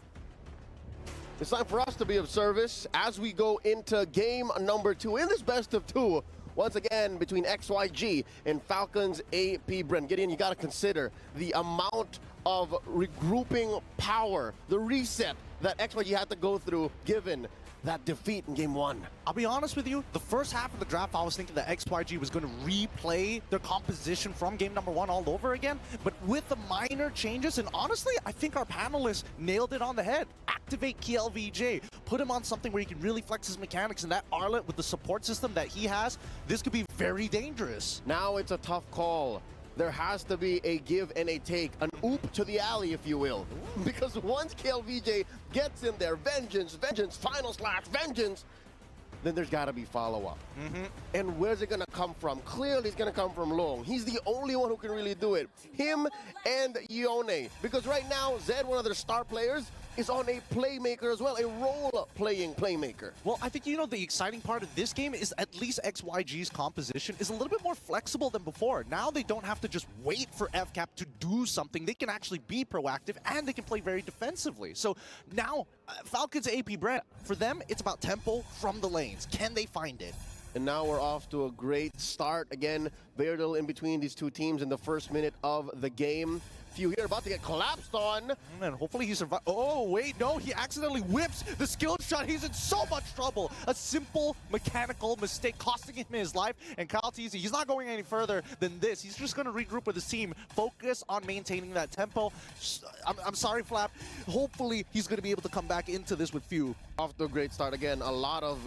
It's time for us to be of service as we go into game number 2 in this best of 2. Once again, between XYG and Falcons AP.Bren. Gideon, you got to consider the amount of regrouping power, the reset that XYG had to go through given that defeat in game 1. I'll be honest with you, the first half of the draft, I was thinking that XYG was going to replay their composition from game number 1 all over again, but with the minor changes, and honestly, I think our panelists nailed it on the head. Activate KLVJ, put him on something where he can really flex his mechanics, and that Arlet with the support system that he has, this could be very dangerous. Now it's a tough call. There has to be a give and a take, an oop to the alley, if you will. Because once KLVJ gets in there, vengeance, final slash, vengeance, then there's got to be follow-up. And where's it going to come from? Clearly, it's going to come from Long. He's the only one who can really do it. Him and Xianyou. Because right now, Zed, one of their star players, is on a playmaker as well, a role-playing playmaker. Well, I think, the exciting part of this game is at least XYG's composition is a little bit more flexible than before. Now they don't have to just wait for FCAP to do something. They can actually be proactive, and they can play very defensively. So now, Falcons AP.Bren, for them, it's about tempo from the lanes. Can they find it? And now we're off to a great start. Again, very little in between these two teams in the first minute of the game. Few here about to get collapsed on. And hopefully he survives. Oh, wait, no, he accidentally whips the skill shot. He's in so much trouble. A simple mechanical mistake costing him his life. And Kyle Teasy, he's not going any further than this. He's just going to regroup with his team, focus on maintaining that tempo. I'm sorry, Flap. Hopefully he's going to be able to come back into this with few. Off to a great start again. A lot of,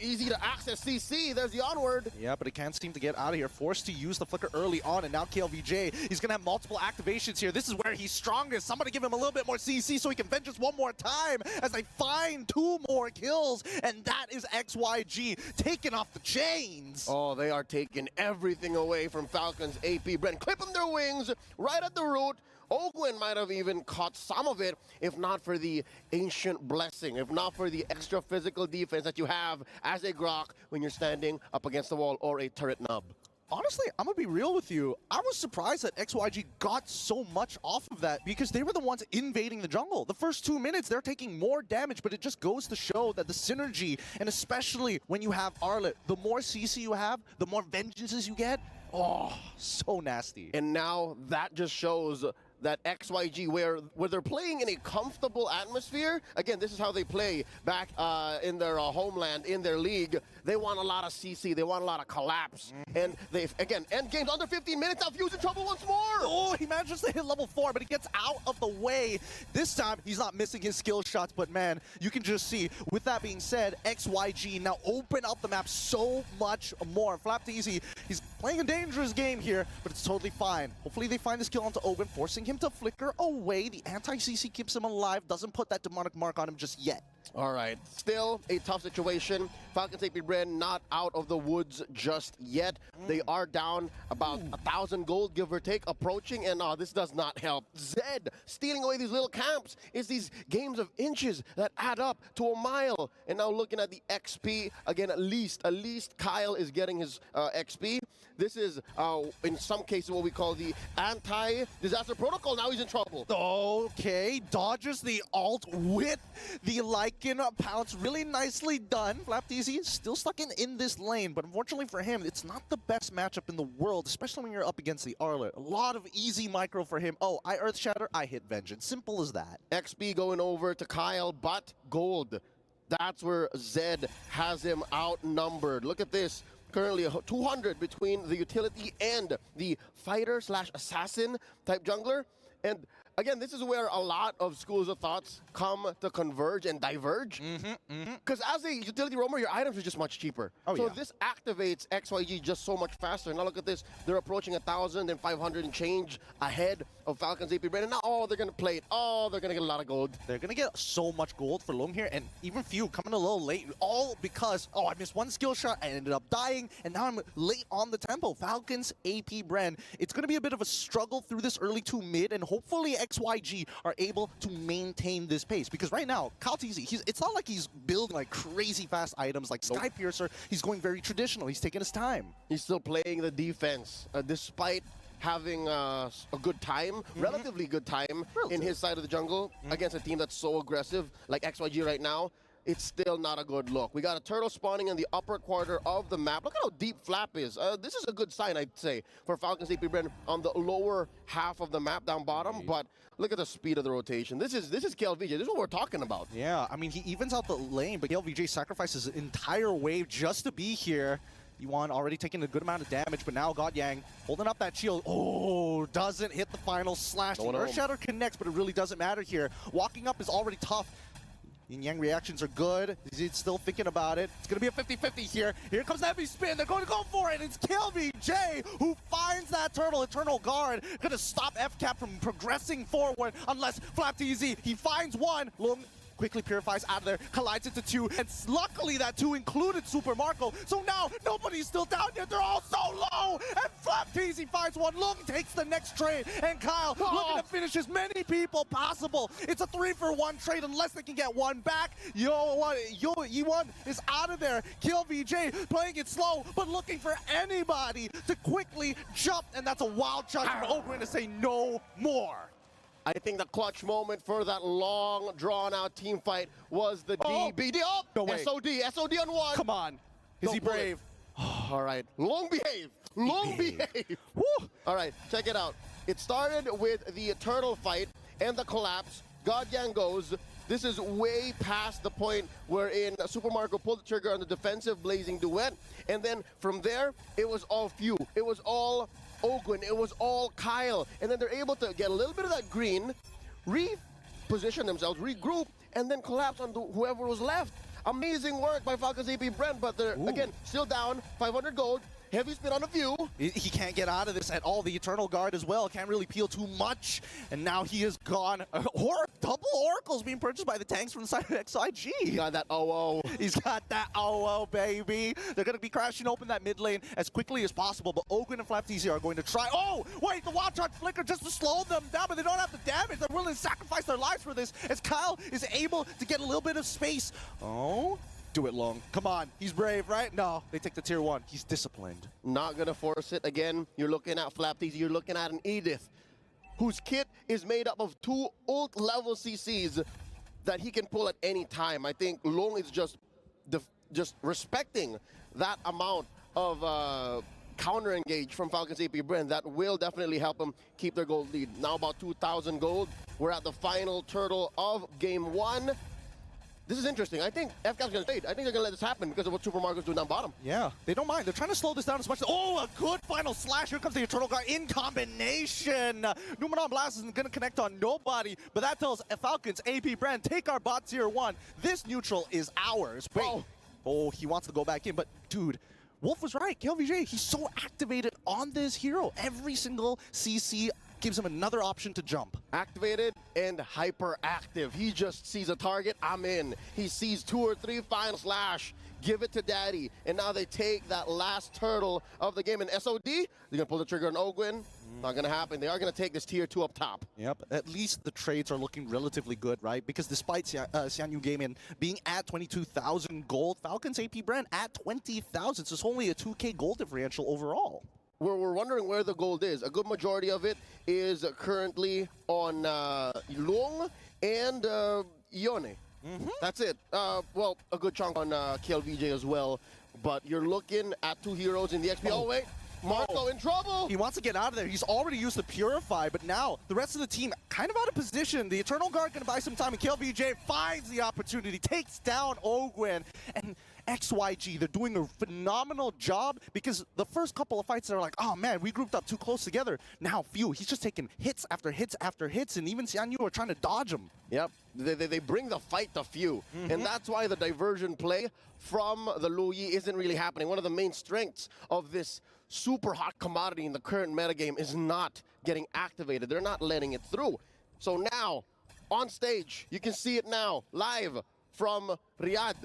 easy to access CC. There's the onward. Yeah, but it can't seem to get out of here. Forced to use the flicker early on, and now KLVJ, he's going to have multiple activations here. This is where he's strongest. Somebody give him a little bit more CC so he can vengeance one more time as they find 2 more kills, and that is XYG taking off the chains. Oh, they are taking everything away from Falcons AP.Bren, clipping their wings right at the root. Ogwin might have even caught some of it if not for the ancient blessing, if not for the extra physical defense that you have as a Grok when you're standing up against the wall or a turret nub. Honestly, I'm going to be real with you. I was surprised that XYG got so much off of that because they were the ones invading the jungle. The first 2 minutes, they're taking more damage, but it just goes to show that the synergy, and especially when you have Arlet, the more CC you have, the more vengeances you get. Oh, so nasty. And now that just shows that XYG, where they're playing in a comfortable atmosphere. Again, this is how they play back in their homeland, in their league. They want a lot of CC. They want a lot of collapse. And they, again, end games under 15 minutes. Now Fuse in trouble once more. Oh, he manages to hit level 4, but he gets out of the way. This time, he's not missing his skill shots, but man, you can just see, with that being said, XYG now open up the map so much more. Flapteasy, he's playing a dangerous game here, but it's totally fine. Hopefully they find this kill onto Ogun, forcing him to flicker away. The anti-CC keeps him alive, doesn't put that demonic mark on him just yet. All right, still a tough situation. Falcons AP.Bren not out of the woods just yet. They are down about 1,000 gold, give or take, approaching, and this does not help. Zed stealing away these little camps. It's these games of inches that add up to a mile. And now looking at the XP, again, at least Kyle is getting his XP. This is, in some cases, what we call the anti-disaster protocol. Now he's in trouble. Okay, dodges the ult with the Lycan pounce. Really nicely done. Flapteasy is still stuck in this lane, but unfortunately for him, it's not the best matchup in the world, especially when you're up against the Arlet. A lot of easy micro for him. Oh, I Earth Shatter, I hit Vengeance. Simple as that. XP going over to Kyle, but gold. That's where Zed has him outnumbered. Look at this. Currently 200 between the utility and the fighter slash assassin type jungler. And again, this is where a lot of schools of thoughts come to converge and diverge. Because as a utility roamer, your items are just much cheaper. So this activates XYG just so much faster. Now look at this. They're approaching 1,500 and change ahead of Falcons AP.Bren. And now, they're going to play it. They're going to get a lot of gold. They're going to get so much gold for Long here, and even few coming a little late. All because, I missed one skill shot. I ended up dying, and now I'm late on the tempo. Falcons AP.Bren. It's going to be a bit of a struggle through this early 2 mid, and hopefully XYG are able to maintain this pace. Because right now, Kyle TZ, it's not like he's building like crazy fast items like Sky Piercer. He's going very traditional. He's taking his time. He's still playing the defense, despite having a good time, relatively good time in his side of the jungle against a team that's so aggressive like XYG right now. It's still not a good look. We got a turtle spawning in the upper quarter of the map. Look at how deep Flap is. This is a good sign, I'd say, for Falcons AP.Bren on the lower half of the map down bottom. But look at the speed of the rotation. This is KLVJ. This is what we're talking about. Yeah, I mean, he evens out the lane, but KLVJ sacrifices his entire wave just to be here. Yuan already taking a good amount of damage, but now Yang holding up that shield. Oh, doesn't hit the final slash. The Earth Shatter connects, but it really doesn't matter here. Walking up is already tough. Yin Yang reactions are good. He's still thinking about it. It's going to be a 50-50 here. Here comes the heavy spin. They're going to go for it. It's KLVJ who finds that turtle. Eternal Guard going to stop FCAP from progressing forward unless Flap TZ. He finds one. Long quickly purifies out of there, collides into two, and luckily that two included Super Marco. So now nobody's still down yet. They're all so low, and Flap TZ finds one. Lung takes the next trade, and Kyle looking to finish as many people possible. It's a 3-for-1 trade unless they can get one back. Yuan is out of there. KLVJ playing it slow, but looking for anybody to quickly jump, and that's a wild shot from Ogwin to say no more. I think the clutch moment for that long, drawn-out team fight was the DBD. Oh, no way. SOD on one. Come on. Is he brave? All right, long behave. Long behave. Woo. All right, check it out. It started with the turtle fight and the collapse. Yang goes. This is way past the point wherein Super Marco pulled the trigger on the defensive blazing duet. And then from there, it was all few. It was all Ogwin, it was all Kyle, and then they're able to get a little bit of that green, reposition themselves, regroup, and then collapse on whoever was left. Amazing work by Falcons AP.Bren, but they're, again, still down, 500 gold, heavy spin on a few. He can't get out of this at all. The Eternal Guard as well can't really peel too much, and now he is gone. Double Oracles being purchased by the tanks from the side of XYG. He got that OO. He's got that OO, baby. They're going to be crashing open that mid lane as quickly as possible, but Ogwin and Flap TZ are going to try. Oh, wait, the Wild Charge Flicker just to slow them down, but they don't have the damage. They're willing to sacrifice their lives for this as Kyle is able to get a little bit of space. Oh, do it long. Come on, he's brave, right? No, they take the tier 1. He's disciplined. Not going to force it again. You're looking at Flap TZ, you're looking at an Edith, whose kit is made up of 2 ult-level CCs that he can pull at any time. I think Long is just respecting that amount of counter-engage from Falcons AP.Bren. That will definitely help them keep their gold lead. Now about 2,000 gold. We're at the final turtle of game 1. This is interesting. I think FCAP's going to trade. I think they're going to let this happen because of what Super Marco's doing down bottom. Yeah, they don't mind. They're trying to slow this down as much as... Oh, a good final slash. Here comes the Eternal Guard in combination. Numenon Blast isn't going to connect on nobody, but that tells Falcons AP.Bren, take our bot tier 1. This neutral is ours. Wait. Oh, he wants to go back in, but dude, Wolf was right. KLVJ, he's so activated on this hero. Every single CC gives him another option to jump. Activated and hyperactive. He just sees a target, I'm in. He sees 2 or 3 final slash, give it to daddy. And now they take that last turtle of the game. And SOD, they're gonna pull the trigger on Ogwin. Not gonna happen. They are gonna take this tier 2 up top. Yep, at least the trades are looking relatively good, right? Because despite Xianyou Gaming being at 22,000 gold, Falcons AP.Bren at 20,000. So it's only a 2K gold differential overall. We're wondering where the gold is. A good majority of it is currently on Long and Ione. That's it. Well, a good chunk on KLVJ as well. But you're looking at 2 heroes in the XP. Oh, wait. Marco in trouble. He wants to get out of there. He's already used the Purify, but now the rest of the team kind of out of position. The Eternal Guard going to buy some time, and KLVJ finds the opportunity, takes down Ogwin. And XYG, they're doing a phenomenal job because the first couple of fights, they're like, oh man, we grouped up too close together. Now, he's just taking hits after hits after hits, and even Xianyou are trying to dodge him. Yep, they bring the fight to few, and that's why the diversion play from the Luyi isn't really happening. One of the main strengths of this super hot commodity in the current metagame is not getting activated. They're not letting it through. So now, on stage, you can see it now, live from Riyadh.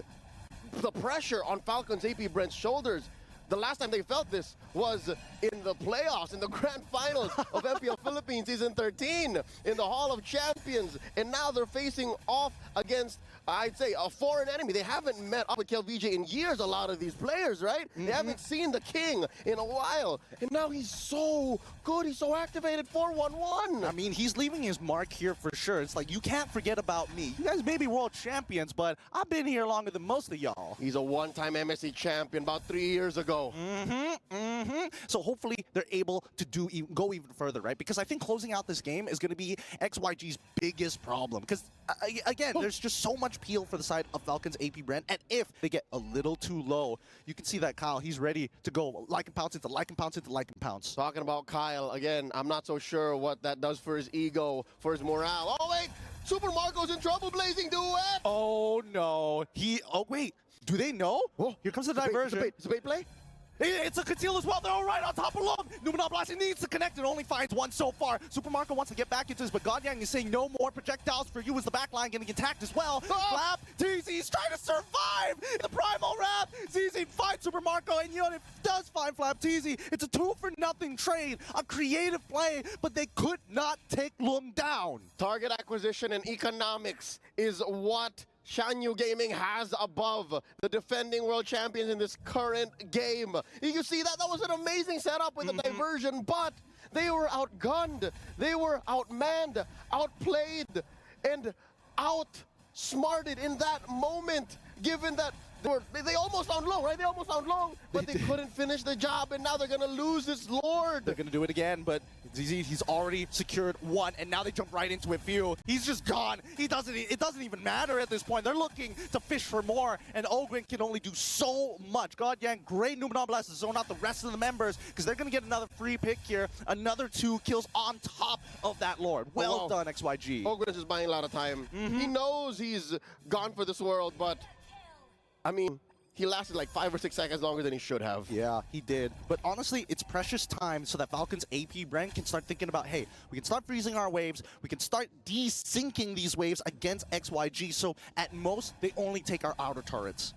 The pressure on Falcons AP.Bren's shoulders. The last time they felt this was in the playoffs, in the grand finals of MPL Philippines Season 13, in the Hall of Champions. And now they're facing off against, I'd say, a foreign enemy. They haven't met up with KLVJ in years, a lot of these players, right? They haven't seen the king in a while. And now he's so good. He's so activated. 4-1-1. I mean, he's leaving his mark here for sure. It's like, you can't forget about me. You guys may be world champions, but I've been here longer than most of y'all. He's a one-time MSC champion about 3 years ago. So hopefully they're able to go even further, right? Because I think closing out this game is going to be XYG's biggest problem. Because, again, there's just so much peel for the side of Falcons AP.Bren. And if they get a little too low, you can see that Kyle, he's ready to go like and pounce into like and pounce into like and pounce. Talking about Kyle, again, I'm not so sure what that does for his ego, for his morale. Oh, wait! Super Marco's in trouble, Blazing Duet! Oh, no. Oh, wait. Do they know? Oh, here comes the diversion. It's a bait play? It's a conceal as well. They're all right on top of Long. Numenal Blast needs to connect. It only finds one so far. Super Marco wants to get back into this, but Godyang is saying no more projectiles for you as the backline getting attacked as well. Flap, TZ's trying to survive the Primal Wrap. ZZ finds Super Marco, and you know, it does find Flap TZ. It's a 2-for-0 trade, a creative play, but they could not take Lung down. Target acquisition and economics is what Xianyou Gaming has above the defending world champions in this current game. You see that? That was an amazing setup with the diversion, but they were outgunned, they were outmanned, outplayed, and outsmarted in that moment, given that they almost found Long, right? They almost found Long, but they couldn't finish the job, and now they're going to lose this Lord. They're going to do it again, but ZZ, he's already secured one, and now they jump right into it. Few. He's just gone. It doesn't even matter at this point. They're looking to fish for more, and Ogren can only do so much. Godyang, great Numenal Blast to zone out the rest of the members, because they're going to get another free pick here. Another 2 kills on top of that Lord. Well done, XYG. Ogren is just buying a lot of time. He knows he's gone for this world, but I mean, he lasted like 5 or 6 seconds longer than he should have. Yeah, he did. But honestly, it's precious time so that Falcons AP.Bren can start thinking about, hey, we can start freezing our waves. We can start desyncing these waves against XYG. So at most, they only take our outer turrets.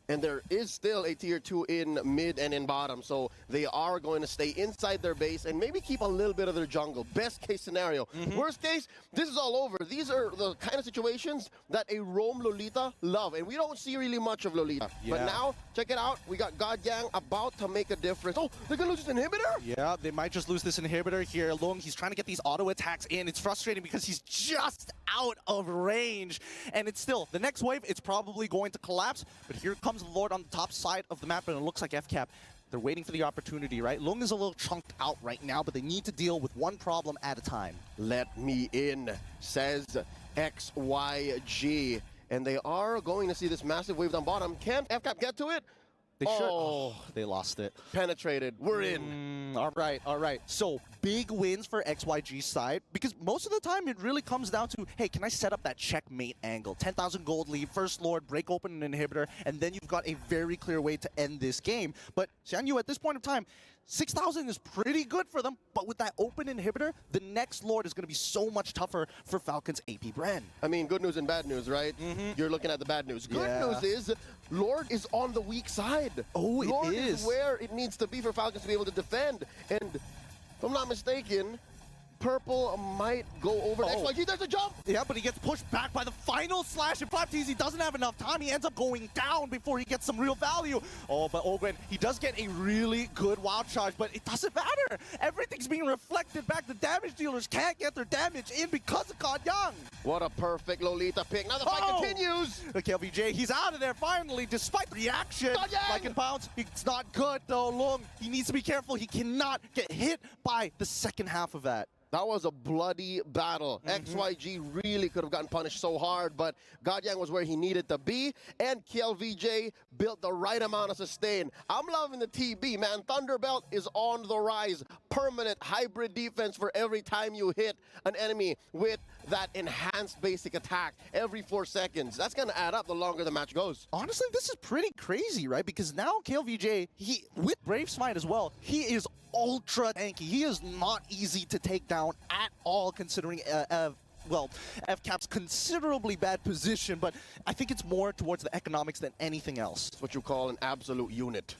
And there is still a tier 2 in mid and in bottom, so they are going to stay inside their base and maybe keep a little bit of their jungle. Best case scenario. Worst case, this is all over. These are the kind of situations that a roam Lolita love, and we don't see really much of Lolita. Yeah. But now, check it out. We got Godyang about to make a difference. Oh, they're going to lose this inhibitor? Yeah, they might just lose this inhibitor here. Lung, he's trying to get these auto attacks in. It's frustrating because he's just out of range. And it's still, the next wave, it's probably going to collapse. But here comes the Lord on the top side of the map, and it looks like FCAP. They're waiting for the opportunity, right? Lung is a little chunked out right now, but they need to deal with one problem at a time. Let me in, says XYG. And they are going to see this massive wave down bottom. Can FCAP get to it? They should. Oh, they lost it. Penetrated. We're in. All right, all right. So big wins for XYG's side, because most of the time it really comes down to, hey, can I set up that checkmate angle? 10,000 gold lead, first Lord, break open an inhibitor, and then you've got a very clear way to end this game. But Xianyou, at this point in time, 6,000 is pretty good for them, but with that open inhibitor, the next Lord is going to be so much tougher for Falcons AP.Bren. I mean, good news and bad news, right? You're looking at the bad news. Good news is Lord is on the weak side. Oh, Lord it is where it needs to be for Falcons to be able to defend. And if I'm not mistaken, Purple might go over to XYG. There's a jump! Yeah, but he gets pushed back by the final slash. And FlapTZ doesn't have enough time. He ends up going down before he gets some real value. Oh, but Ogren, he does get a really good wild charge, but it doesn't matter. Everything's being reflected back. The damage dealers can't get their damage in because of Godyang. What a perfect Lolita pick. Now the fight continues. The KLVJ, he's out of there finally, despite the reaction. Like and pounce, it's not good though. Lung, he needs to be careful. He cannot get hit by the second half of that. That was a bloody battle. XYG really could have gotten punished so hard, but Godyang was where he needed to be, and KLVJ built the right amount of sustain. I'm loving the TB, man. Thunderbelt is on the rise. Permanent hybrid defense for every time you hit an enemy with that enhanced basic attack every 4 seconds. That's going to add up the longer the match goes. Honestly, this is pretty crazy, right? Because now KLVJ, with Brave Smite as well, he is ultra tanky. He is not easy to take down at all, considering well, FCAP's considerably bad position, but I think it's more towards the economics than anything else. It's what you call an absolute unit.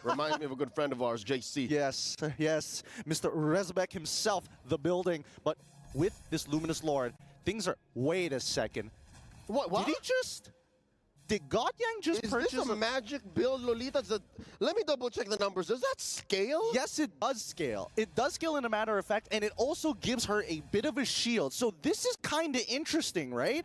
Reminds me of a good friend of ours, JC. Yes, yes, Mr. Rezbek himself, the building. But with this Luminous Lord, things are, wait a second. What? Did he just... Did Godyang just purchase this a magic build, Lolita? Let me double check the numbers. Does that scale? Yes, it does scale. It does scale in a matter of fact, and it also gives her a bit of a shield. So this is kind of interesting, right?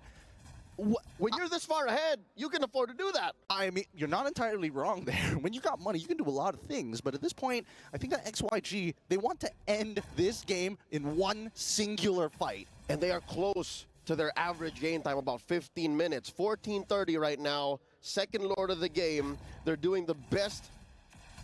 When you're this far ahead, you can afford to do that. I mean, you're not entirely wrong there. When you got money, you can do a lot of things. But at this point, I think that XYG, they want to end this game in one singular fight. And they are close to their average game time, about 15 minutes. 14:30 right now, second Lord of the game. They're doing the best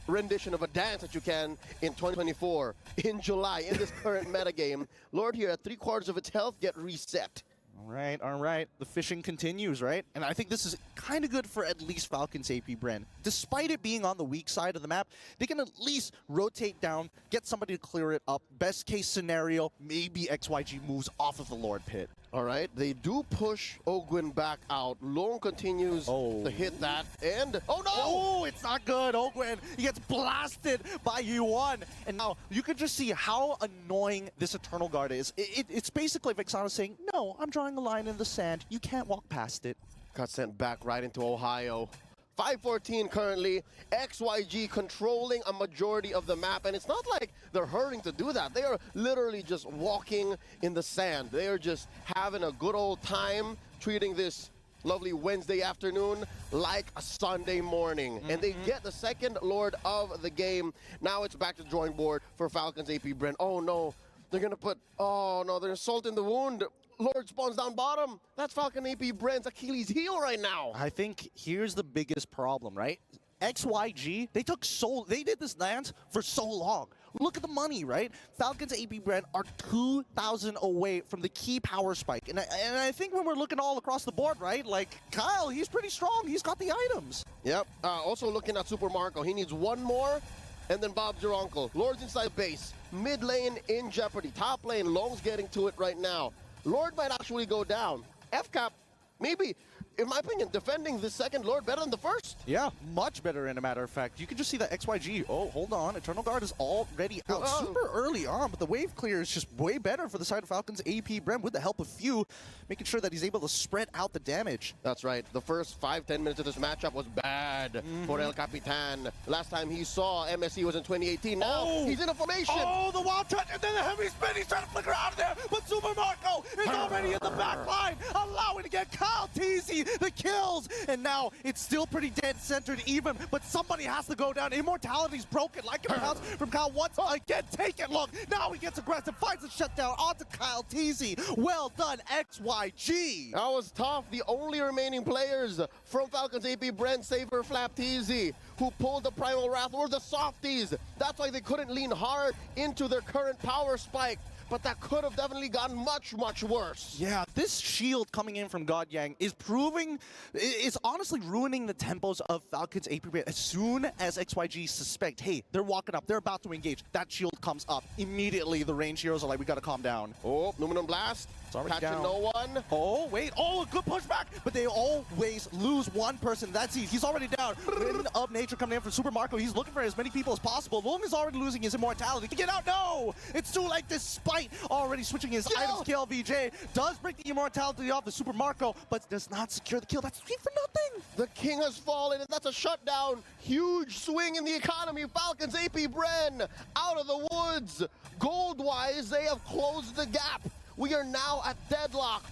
rendition of a dance that you can in 2024, in July, in this current metagame. Lord here at 3/4 of its health, get reset. All right, all right. The fishing continues, right? And I think this is kind of good for at least Falcons AP.Bren. Despite it being on the weak side of the map, they can at least rotate down, get somebody to clear it up. Best case scenario, maybe XYG moves off of the Lord pit. All right, they do push Ogwin back out. Lone continues to hit that, and oh no! Oh, it's not good. Ogwin, he gets blasted by Yuan. And now you can just see how annoying this Eternal Guard is. It's basically Vexana saying, no, I'm drawing a line in the sand. You can't walk past it. Got sent back right into Ohio. 5:14 currently. XYG controlling a majority of the map, and it's not like they're hurrying to do that. They are literally just walking in the sand. They are just having a good old time, treating this lovely Wednesday afternoon like a Sunday morning. And they get the second Lord of the game. Now it's back to the drawing board for Falcons AP.Bren. Oh no, they're gonna put, oh no, they're salt in the wound. Lord spawns down bottom. That's Falcon AP.Bren's Achilles heel right now. I think here's the biggest problem, right? XYG, they did this dance for so long. Look at the money, right? Falcons AP.Bren are 2,000 away from the key power spike. And I think when we're looking all across the board, right? Like, Kyle, he's pretty strong. He's got the items. Yep. Also looking at Super Marco. He needs one more, and then Bob's your uncle. Lord's inside base. Mid lane in jeopardy. Top lane, Long's getting to it right now. Lord might actually go down. FCAP, maybe, in my opinion, defending the second Lord better than the first. Yeah, much better in a matter of fact. You can just see that XYG, oh, hold on, Eternal Guard is already out super early on, but the wave clear is just way better for the side of Falcons AP.Bren with the help of Few, making sure that he's able to spread out the damage. That's right. The first 5-10 minutes of this matchup was bad for El Capitan. Last time he saw MSC was in 2018. Now he's in a formation. Oh, the wild touch, and then the heavy spin. He's trying to flicker out of there, but Super Marco is already in the back line, allowing to get Kyle Teasy the kills, and now it's still pretty dead-centered even, but somebody has to go down. Immortality's broken, like it bounce from Kyle once again. Take it, look. Now he gets aggressive, finds a shutdown onto Kyle Teasy. Well done, XYG. That was tough. The only remaining players from Falcons AP.Bren, Saber, Flap, Teasy, who pulled the Primal Wrath, were the softies. That's why they couldn't lean hard into their current power spike. But that could have definitely gotten much, much worse. Yeah, this shield coming in from Godyang is it's honestly ruining the tempos of Falcons AP.Bren. As soon as XYG suspect, hey, they're walking up, they're about to engage, that shield comes up. Immediately, the range heroes are like, we gotta calm down. Oh, Luminum Blast. Catching no one. Oh, wait. Oh, a good pushback. But they always lose one person. That's easy. He's already down. Wind of Nature coming in for Super Marco. He's looking for as many people as possible. Long is already losing his immortality. To get out, no! It's too late despite already switching his items. KLVJ does break the immortality off the Super Marco, but does not secure the kill. That's 3 for nothing. The king has fallen, and that's a shutdown. Huge swing in the economy. Falcons AP.Bren out of the woods. Gold-wise, they have closed the gap. We are now at deadlock.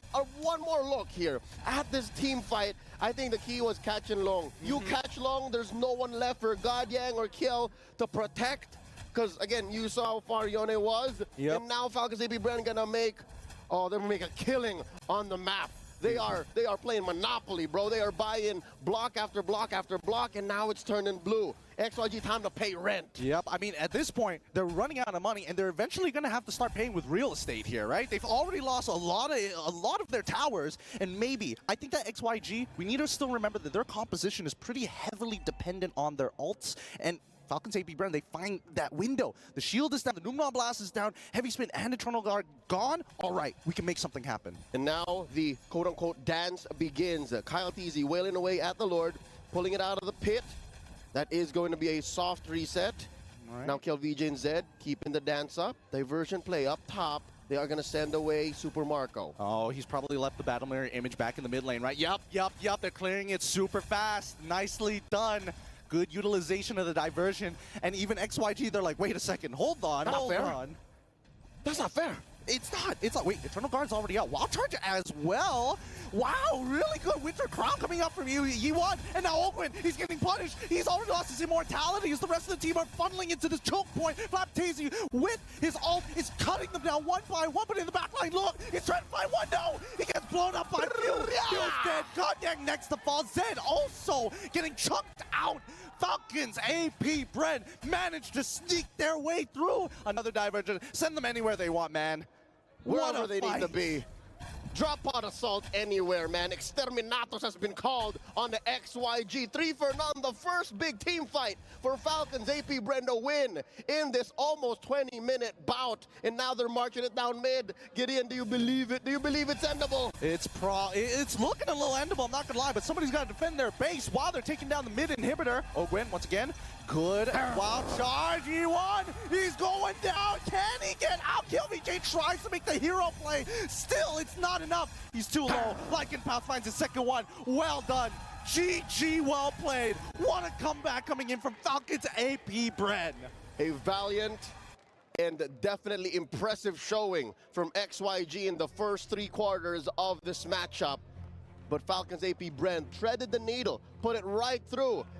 One more look here at this team fight. I think the key was catching Long. You catch Long, there's no one left for Godyang or Kill to protect. Because, again, you saw how far Yone was. And now Falcons AP.Bren gonna make, they're gonna make a killing on the map. They are playing Monopoly, bro. They are buying block after block after block, and now it's turning blue. XYG, time to pay rent. Yep, I mean, at this point, they're running out of money, and they're eventually going to have to start paying with real estate here, right? They've already lost a lot of their towers, and maybe, I think that XYG, we need to still remember that their composition is pretty heavily dependent on their ults, and Falcons AP.Bren, they find that window. The shield is down, the Numnon Blast is down, Heavy Spin and Eternal Guard gone. All right, we can make something happen. And now the quote-unquote dance begins. Kyle TZ wailing away at the Lord, pulling it out of the pit. That is going to be a soft reset. Right. Now KelVJ and Zed keeping the dance up. Diversion play up top. They are going to send away Super Marco. Oh, he's probably left the Battle Mirror image back in the mid lane, right? Yup. They're clearing it super fast. Nicely done. Good utilization of the diversion. And even XYG, they're like, wait a second, hold on. That's not fair. It's not. Wait, Eternal Guard's already out. Wild Charge as well. Wow, really good Winter Crown coming up from you, Yi1. And now Ogwin, he's getting punished. He's already lost his immortality as the rest of the team are funneling into this choke point. Flaptazy with his ult is cutting them down one by one, but in the backline, look, he's trying to find one. No, he gets blown up by Fuse. Fuse dead. Godang next to fall. Zed also getting chunked out. Falcons AP.Bren managed to sneak their way through. Another diversion. Send them anywhere they want, man. Wherever they need to be. Drop pod assault anywhere, man. Exterminatus has been called on the XYG. 3 for none, the first big team fight for Falcons AP.Bren to win in this almost 20-minute bout. And now they're marching it down mid. Gideon, do you believe it? Do you believe it's endable? It's looking a little endable, I'm not gonna lie, but somebody's got to defend their base while they're taking down the mid inhibitor. Ogwin, once again, good wild charge. Yi1, he's going down. Can he get out? KelVJ tries to make the hero play. Still, it's not enough. He's too low. Lycanpath finds his second one. Well done. GG, well played. What a comeback coming in from Falcons AP.Bren. A valiant and definitely impressive showing from XYG in the first 3 quarters of this matchup. But Falcons AP.Bren threaded the needle, put it right through